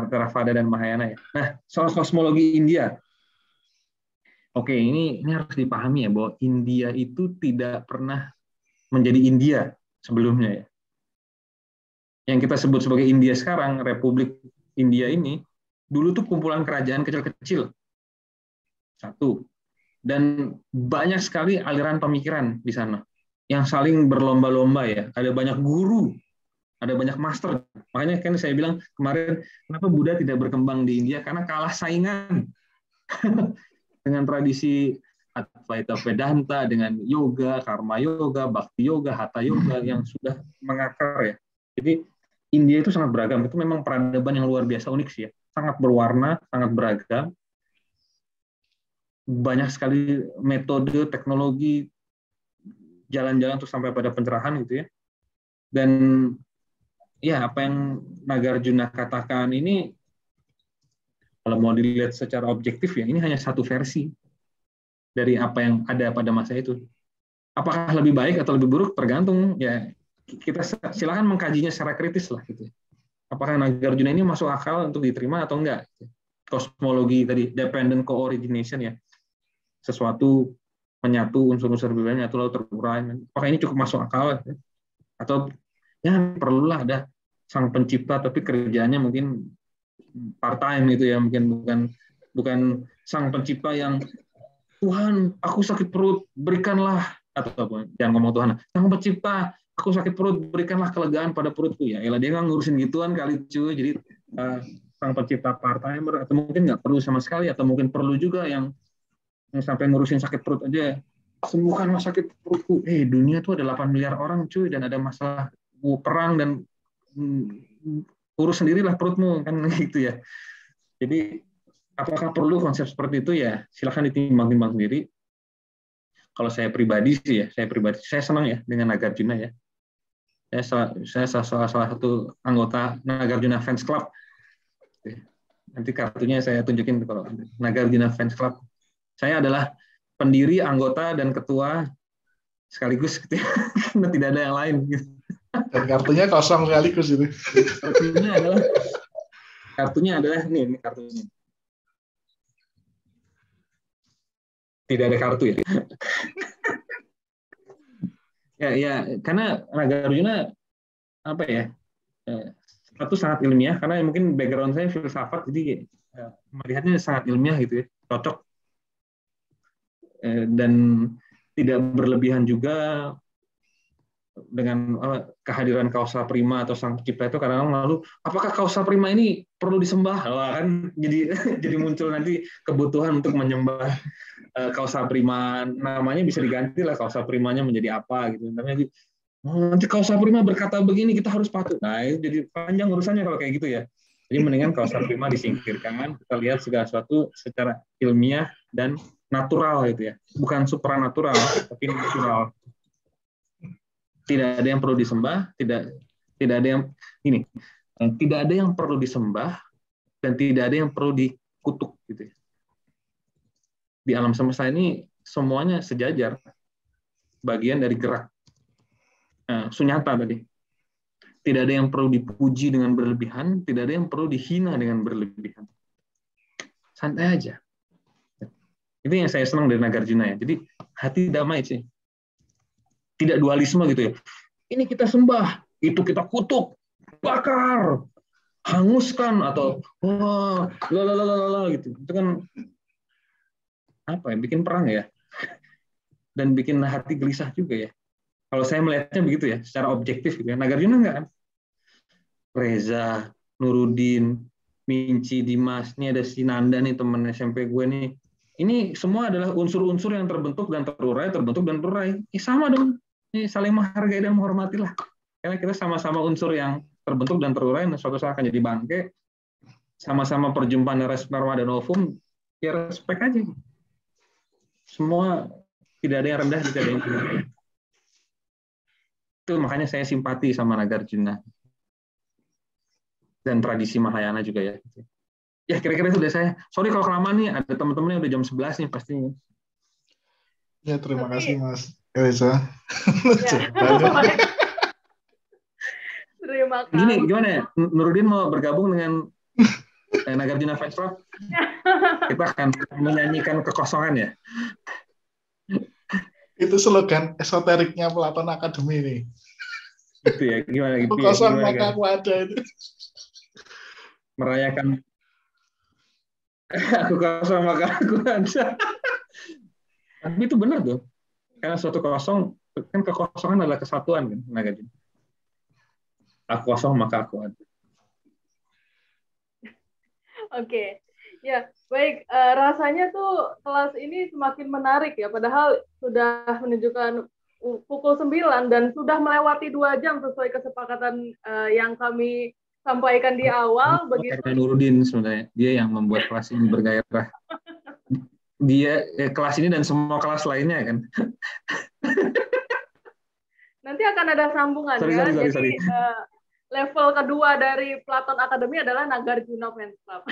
Theravada dan Mahayana ya. Nah, soal kosmologi India. Oke, ini harus dipahami ya, bahwa India itu tidak pernah menjadi India sebelumnya ya. Yang kita sebut sebagai India sekarang, Republik India ini, dulu tuh kumpulan kerajaan kecil-kecil. Satu. Dan banyak sekali aliran pemikiran di sana, yang saling berlomba-lomba ya. Ada banyak guru, ada banyak master. Makanya kan saya bilang kemarin, kenapa Buddha tidak berkembang di India? Karena kalah saingan. Dengan tradisi Advaita Vedanta, dengan yoga, karma yoga, bhakti yoga, hatha yoga yang sudah mengakar ya. Jadi India itu sangat beragam. Itu memang peradaban yang luar biasa unik sih ya. Sangat berwarna, sangat beragam. Banyak sekali metode, teknologi, jalan-jalan untuk sampai pada pencerahan gitu ya. Dan ya apa yang Nagarjuna katakan ini, kalau mau dilihat secara objektif ya, ini hanya satu versi dari apa yang ada pada masa itu. Apakah lebih baik atau lebih buruk tergantung ya, kita silakan mengkajinya secara kritis lah gitu. Apakah Nagarjuna ini masuk akal untuk diterima atau enggak? Kosmologi tadi, dependent co-origination ya. sesuatu menyatu, unsur-unsur berbeda menyatu lalu terurai. Apakah ini cukup masuk akal? Atau ya perlulah ada sang pencipta tapi kerjaannya mungkin part time gitu ya, mungkin bukan sang pencipta yang Tuhan, aku sakit perut, berikanlah, atau apa, jangan ngomong Tuhan, sang pencipta, aku sakit perut, berikanlah kelegaan pada perutku. Ya elah, dia nggak ngurusin gituan kali cuy. Jadi sang pencipta part timer, atau mungkin nggak perlu sama sekali, atau mungkin perlu juga yang sampai ngurusin sakit perut aja. Sembuhkanlah sakit perutku. Dunia tuh ada 8 miliar orang cuy, dan ada masalah perang, dan urus sendirilah perutmu, kan gitu ya. Jadi apakah perlu konsep seperti itu? Ya silahkan ditimbang-timbang sendiri. Kalau saya pribadi sih ya, saya senang ya dengan Nagarjuna ya. Saya salah satu anggota Nagarjuna Fans Club. Nanti kartunya saya tunjukin kalau Nagarjuna Fans Club. Saya adalah pendiri, anggota, dan ketua sekaligus gitu ya. Tidak ada yang lain. Dan kartunya kosong sekaligus itu. Kartunya adalah ini kartunya. Tidak ada kartu ya. ya karena Nagarjuna apa ya? Satu sangat ilmiah karena mungkin background saya filsafat, jadi melihatnya sangat ilmiah gitu ya, cocok. Dan tidak berlebihan juga dengan kehadiran kausa prima atau sang pencipta itu. Kadang lalu apakah kausa prima ini perlu disembah? Kan jadi muncul nanti kebutuhan untuk menyembah kausa prima. Namanya bisa diganti lah, kausa primanya menjadi apa gitu. Nanti kausa prima berkata begini, kita harus patuh. Nah itu jadi panjang urusannya kalau kayak gitu ya. Jadi mendingan kausa prima disingkirkan, kita lihat segala sesuatu secara ilmiah dan natural gitu ya, bukan supranatural tapi natural. Tidak ada yang perlu disembah, tidak ada yang ini, tidak ada yang perlu disembah dan tidak ada yang perlu dikutuk gitu ya. Di alam semesta ini semuanya sejajar, bagian dari gerak sunyata tadi. Tidak ada yang perlu dipuji dengan berlebihan, tidak ada yang perlu dihina dengan berlebihan. Santai aja. Itu yang saya senang dari Nagarjuna ya. Jadi hati damai sih. Tidak dualisme gitu ya. Ini kita sembah, itu kita kutuk, bakar, hanguskan, atau gitu. Itu kan apa ya? Bikin perang ya. Dan bikin hati gelisah juga ya. Kalau saya melihatnya begitu ya, secara objektif gitu ya. Nagarjuna enggak kan? Reza, Nurudin, Minci, Dimas, ini ada si Nanda nih teman SMP gue nih. Ini semua adalah unsur-unsur yang terbentuk dan terurai. Sama dong. Ini saling menghargai dan menghormati lah. Karena kita sama-sama unsur yang terbentuk dan terurai, dan suatu saat akan jadi bangke. Sama-sama perjumpaan res perma dan novum, ya respect aja. Semua tidak ada yang rendah, tidak ada yang tinggi. Itu makanya saya simpati sama Nagarjuna. Dan tradisi Mahayana juga ya. Ya kira-kira itu dari saya. Sorry kalau kelamaan nih, ada teman-teman yang udah jam 11 nih pastinya. Ya terima kasih Mas Reza. Ya. Terima kasih. Gini, gimana ya? Nurudin mau bergabung dengan Nagarjuna Fans Club? Kita akan menyanyikan kekosongan ya. Itu slogan esoteriknya Platon Academy nih. Gitu ya, gimana gitu ya? Kosong maka aku ada itu. Merayakan aku kosong maka aku ada. Tapi itu benar tuh. Karena suatu kosong, kan kekosongan adalah kesatuan kan, Nagarjuna. Aku kosong maka aku ada. Oke. Ya, baik. Rasanya tuh kelas ini semakin menarik ya, padahal sudah menunjukkan pukul 9 dan sudah melewati 2 jam sesuai kesepakatan yang kami sampaikan di awal. Begitu. Nurudin sebenarnya, dia yang membuat kelas ini bergairah. Dia kelas ini dan semua kelas lainnya kan. Nanti akan ada sambungan ya. Jadi level kedua dari Platon Academy adalah Nagarjuna Fans Club.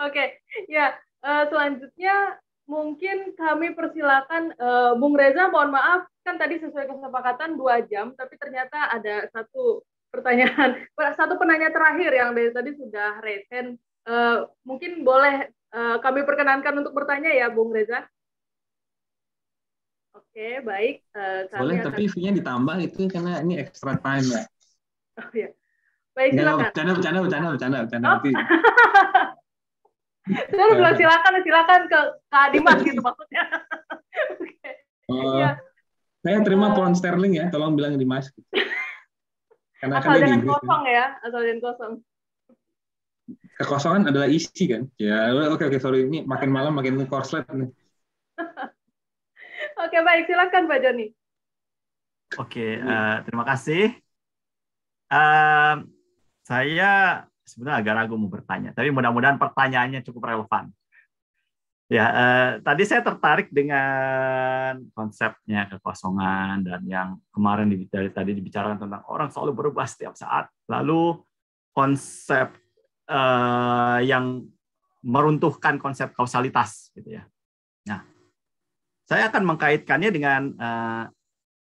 Oke, ya selanjutnya mungkin kami persilakan Bung Reza, mohon maaf kan tadi sesuai kesepakatan 2 jam, tapi ternyata ada satu penanya terakhir yang dari tadi sudah raise hand. Mungkin boleh Kami perkenankan untuk bertanya ya, Bung Reza. Oke, baik. Boleh, tapi fee-nya ditambah itu karena ini extra time ya. Oh, ya. Baik, silakan. Bercanda. Oh. Saya bilang silakan ke Adimas gitu maksudnya. Okay. Ya. Saya terima pound sterling ya, tolong bilang Dimas. Karena asal jangan kosong ya, asal jangan kosong. Kekosongan adalah isi kan? Ya, oke, sorry, ini makin malam makin korslet nih. Oke, baik, silakan Pak Joni. Oke, terima kasih. Saya sebenarnya agak ragu mau bertanya, tapi mudah-mudahan pertanyaannya cukup relevan. Ya, tadi saya tertarik dengan konsepnya kekosongan dan yang kemarin tadi dibicarakan tentang orang selalu berubah setiap saat. Lalu konsep yang meruntuhkan konsep kausalitas, gitu ya. Nah, saya akan mengkaitkannya dengan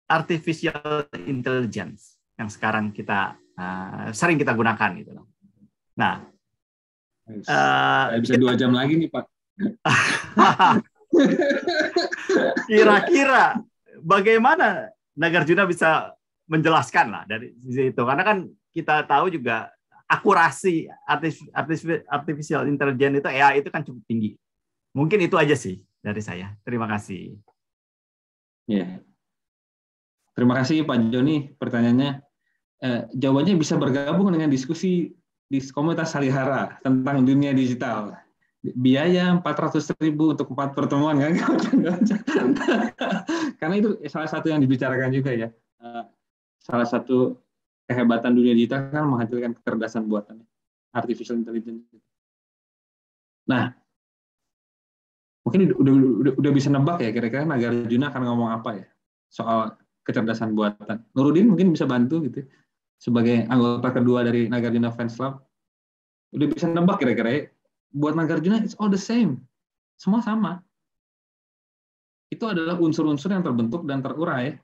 artificial intelligence yang sekarang sering kita gunakan, gitu. Nah, bisa 2 jam lagi nih Pak. Kira-kira bagaimana Nagarjuna bisa menjelaskan lah dari sisi itu, karena kan kita tahu juga akurasi artificial intelligence itu AI itu kan cukup tinggi. Mungkin itu aja sih dari saya. Terima kasih. Ya. Terima kasih Pak Joni pertanyaannya. Jawabannya bisa bergabung dengan diskusi di komunitas Salihara tentang dunia digital. Biaya 400.000 untuk 4 pertemuan kan? Karena itu salah satu yang dibicarakan juga ya. Salah satu kehebatan dunia digital kan menghasilkan kecerdasan buatan artificial intelligence. Nah, mungkin udah bisa nebak ya kira-kira Nagarjuna akan ngomong apa ya soal kecerdasan buatan. Nurudin mungkin bisa bantu gitu sebagai anggota kedua dari Nagarjuna Fans Club. Udah bisa nebak kira-kira ya. Buat Nagarjuna it's all the same. Semua sama. Itu adalah unsur-unsur yang terbentuk dan terurai.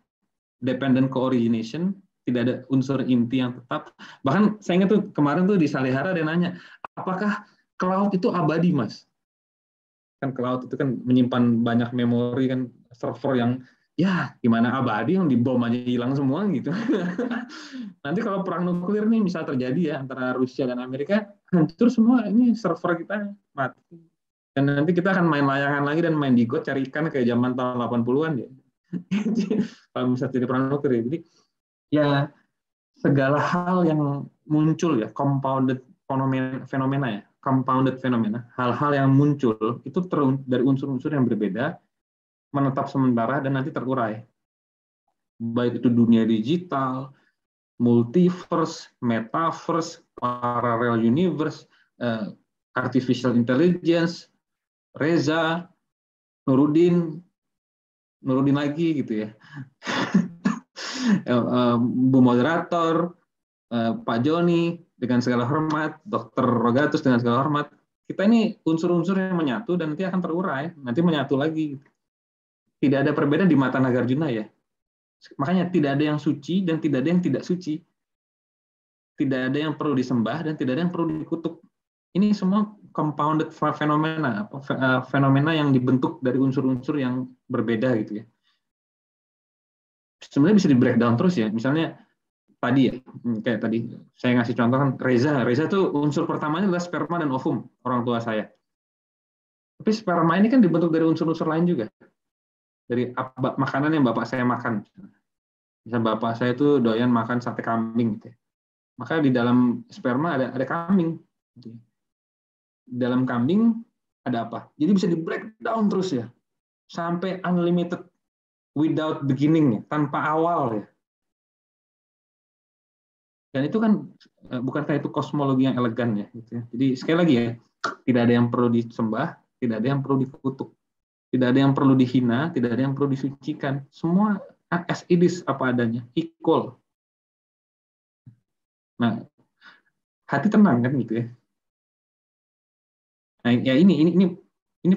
Dependent co-origination, tidak ada unsur inti yang tetap. Bahkan saya ingat tuh kemarin tuh di Salihara dia nanya, apakah cloud itu abadi, Mas? Kan cloud itu kan menyimpan banyak memori kan, server yang ya gimana abadi yang dibom aja hilang semua gitu. Nanti kalau perang nuklir nih misal terjadi ya antara Rusia dan Amerika, hancur semua ini server kita mati. Dan nanti kita akan main layangan lagi dan main di got cari ikan kayak zaman tahun 80-an ya. Kalau misalnya jadi perang nuklir. Jadi ya segala hal yang muncul ya, compounded fenomena ya, compounded fenomena, hal-hal yang muncul itu dari unsur-unsur yang berbeda, menetap sementara dan nanti terurai. Baik itu dunia digital, multiverse, metaverse, parallel universe, artificial intelligence, Reza, Nurudin lagi gitu ya. Bu Moderator, Pak Joni dengan segala hormat, Dr. Rogatus dengan segala hormat, kita ini unsur-unsur yang menyatu dan nanti akan terurai, nanti menyatu lagi. Tidak ada perbedaan di mata Nagarjuna ya. Makanya tidak ada yang suci dan tidak ada yang tidak suci. Tidak ada yang perlu disembah dan tidak ada yang perlu dikutuk. Ini semua compounded fenomena yang dibentuk dari unsur-unsur yang berbeda gitu ya. Sebenarnya bisa di breakdown terus ya. Misalnya tadi ya, kayak tadi saya ngasih contoh kan Reza tuh unsur pertamanya adalah sperma dan ovum orang tua saya. Tapi sperma ini kan dibentuk dari unsur-unsur lain juga. Dari makanan yang bapak saya makan. Misal bapak saya itu doyan makan sate kambing gitu ya. Maka di dalam sperma ada kambing gitu. Di dalam kambing ada apa? Jadi bisa di breakdown terus ya. Sampai unlimited without beginning ya, tanpa awal ya. Dan itu kan bukankah itu kosmologi yang elegan ya gitu ya. Jadi sekali lagi ya, tidak ada yang perlu disembah, tidak ada yang perlu dikutuk. Tidak ada yang perlu dihina, tidak ada yang perlu disucikan. Semua as it is apa adanya, equal. Nah, hati tenang kan gitu ya. Nah, ya ini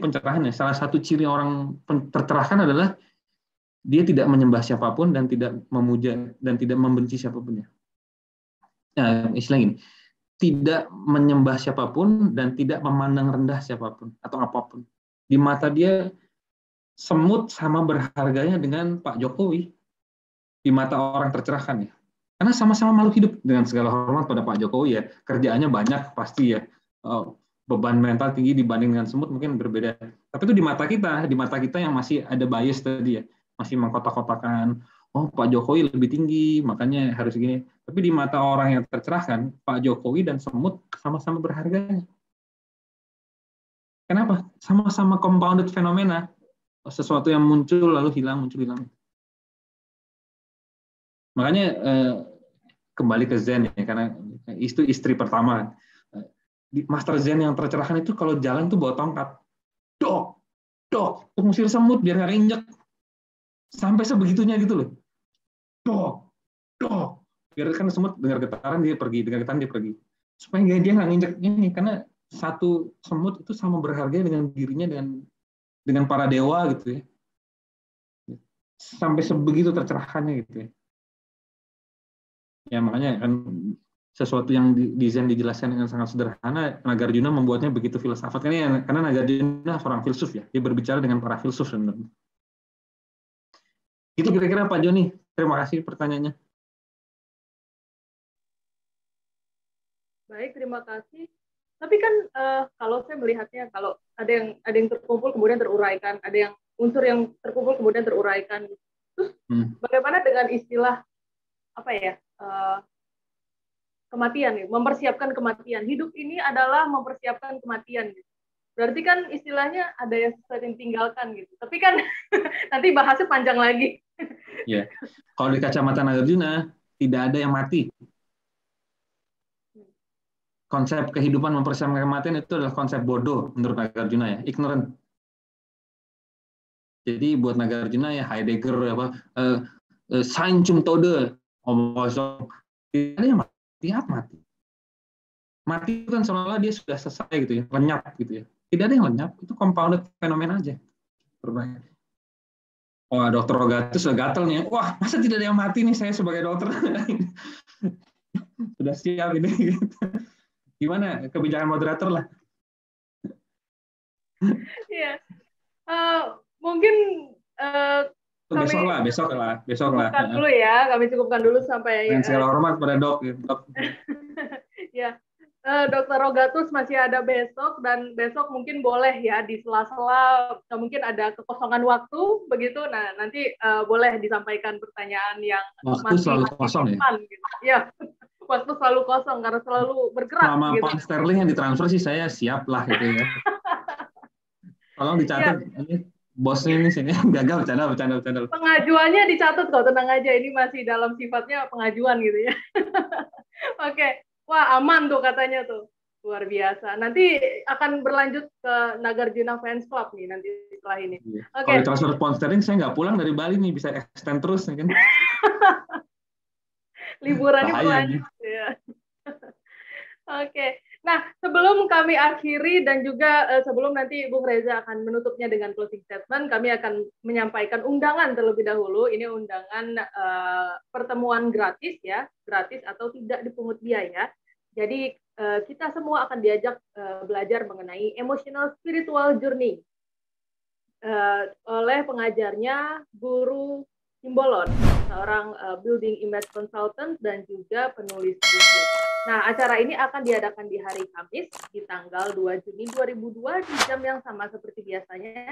pencerahannya. Salah satu ciri orang tercerahkan adalah dia tidak menyembah siapapun dan tidak memuja dan tidak membenci siapapun ya. Nah, istilah gini. tidak menyembah siapapun dan tidak memandang rendah siapapun atau apapun. Di mata dia semut sama berharganya dengan Pak Jokowi di mata orang tercerahkan ya. Karena sama-sama makhluk hidup, dengan segala hormat pada Pak Jokowi ya, kerjaannya banyak pasti ya, beban mental tinggi dibanding dengan semut mungkin berbeda. Tapi itu di mata kita yang masih ada bias tadi ya, masih mengkotak-kotakan, oh Pak Jokowi lebih tinggi, makanya harus gini. Tapi di mata orang yang tercerahkan, Pak Jokowi dan semut sama-sama berharganya. Kenapa? Sama-sama compounded fenomena, sesuatu yang muncul lalu hilang, muncul hilang. Makanya kembali ke Zen ya, karena itu istri pertama. Master Zen yang tercerahkan itu kalau jalan tuh bawa tongkat, dok, untuk ngusir semut biar nggak injek, sampai sebegitunya gitu loh, dok, biar kan semut dengar getaran dia pergi, supaya dia nggak nginjek ini, karena satu semut itu sama berharga dengan dirinya dengan para dewa gitu ya, sampai sebegitu tercerahkannya gitu ya. Ya makanya kan sesuatu yang di Zen dijelaskan dengan sangat sederhana, Nagarjuna membuatnya begitu filsafat. Karena Nagarjuna seorang filsuf ya, dia berbicara dengan para filsuf sebenarnya. Itu kira-kira Pak Joni. Terima kasih pertanyaannya. Baik, terima kasih. Tapi kan kalau saya melihatnya, kalau ada yang terkumpul kemudian teruraikan, ada yang unsur yang terkumpul kemudian teruraikan. Terus bagaimana dengan istilah apa ya? Kematian, mempersiapkan kematian. Hidup ini adalah mempersiapkan kematian. Gitu. Berarti kan istilahnya ada yang sesuatu yang tinggalkan gitu. Tapi kan nanti bahasnya panjang lagi. Ya, kalau di kacamata Nagarjuna tidak ada yang mati. Konsep kehidupan mempersiapkan kematian itu adalah konsep bodoh menurut Nagarjuna ya, ignorant. Jadi buat Nagarjuna ya Heidegger Sein zum Tode, tidak ada yang mati. Mati itu kan seolah-olah dia sudah selesai gitu ya, lenyap gitu ya. Tidak ada yang lenyap, itu compounded fenomena aja. Berbahaya. Wah, Dokter Rogatus sudah gatel nih. Wah, masa tidak ada yang mati nih saya sebagai dokter? Sudah siap ini. Gimana kebijakan moderator lah? Iya. Mungkin besok lah. Cukupkan dulu ya, kami cukupkan dulu sampai. Dengan segala hormat pada dok. Ya, Dokter Rogatus masih ada besok dan besok mungkin boleh ya di sela-sela mungkin ada kekosongan waktu begitu. Nah nanti boleh disampaikan pertanyaan yang waktu selalu kosong depan, ya. Gitu. Ya, waktu selalu kosong karena selalu bergerak. Selama gitu. Pound sterling yang ditransfer sih saya siap lah gitu ya. Tolong dicatat. Ya. Bosnya ini sini gagal bercanda. Pengajuannya dicatat kok, tenang aja, ini masih dalam sifatnya pengajuan gitu ya. Oke, wah aman tuh katanya tuh, luar biasa. Nanti akan berlanjut ke Nagarjuna Fans Club nih nanti setelah ini. Oke. Kalau transfer pound sterling saya nggak pulang dari Bali nih, bisa extend terus kan? Liburannya berlanjut ya. Oke. Nah, sebelum kami akhiri dan juga sebelum nanti Bung Reza akan menutupnya dengan closing statement, kami akan menyampaikan undangan terlebih dahulu. Ini undangan pertemuan gratis ya, gratis atau tidak dipungut biaya. Jadi kita semua akan diajak belajar mengenai emotional spiritual journey oleh pengajarnya Guru Simbolon, seorang building image consultant dan juga penulis buku. Nah, acara ini akan diadakan di hari Kamis di tanggal 2 Juni 2002 di jam yang sama seperti biasanya.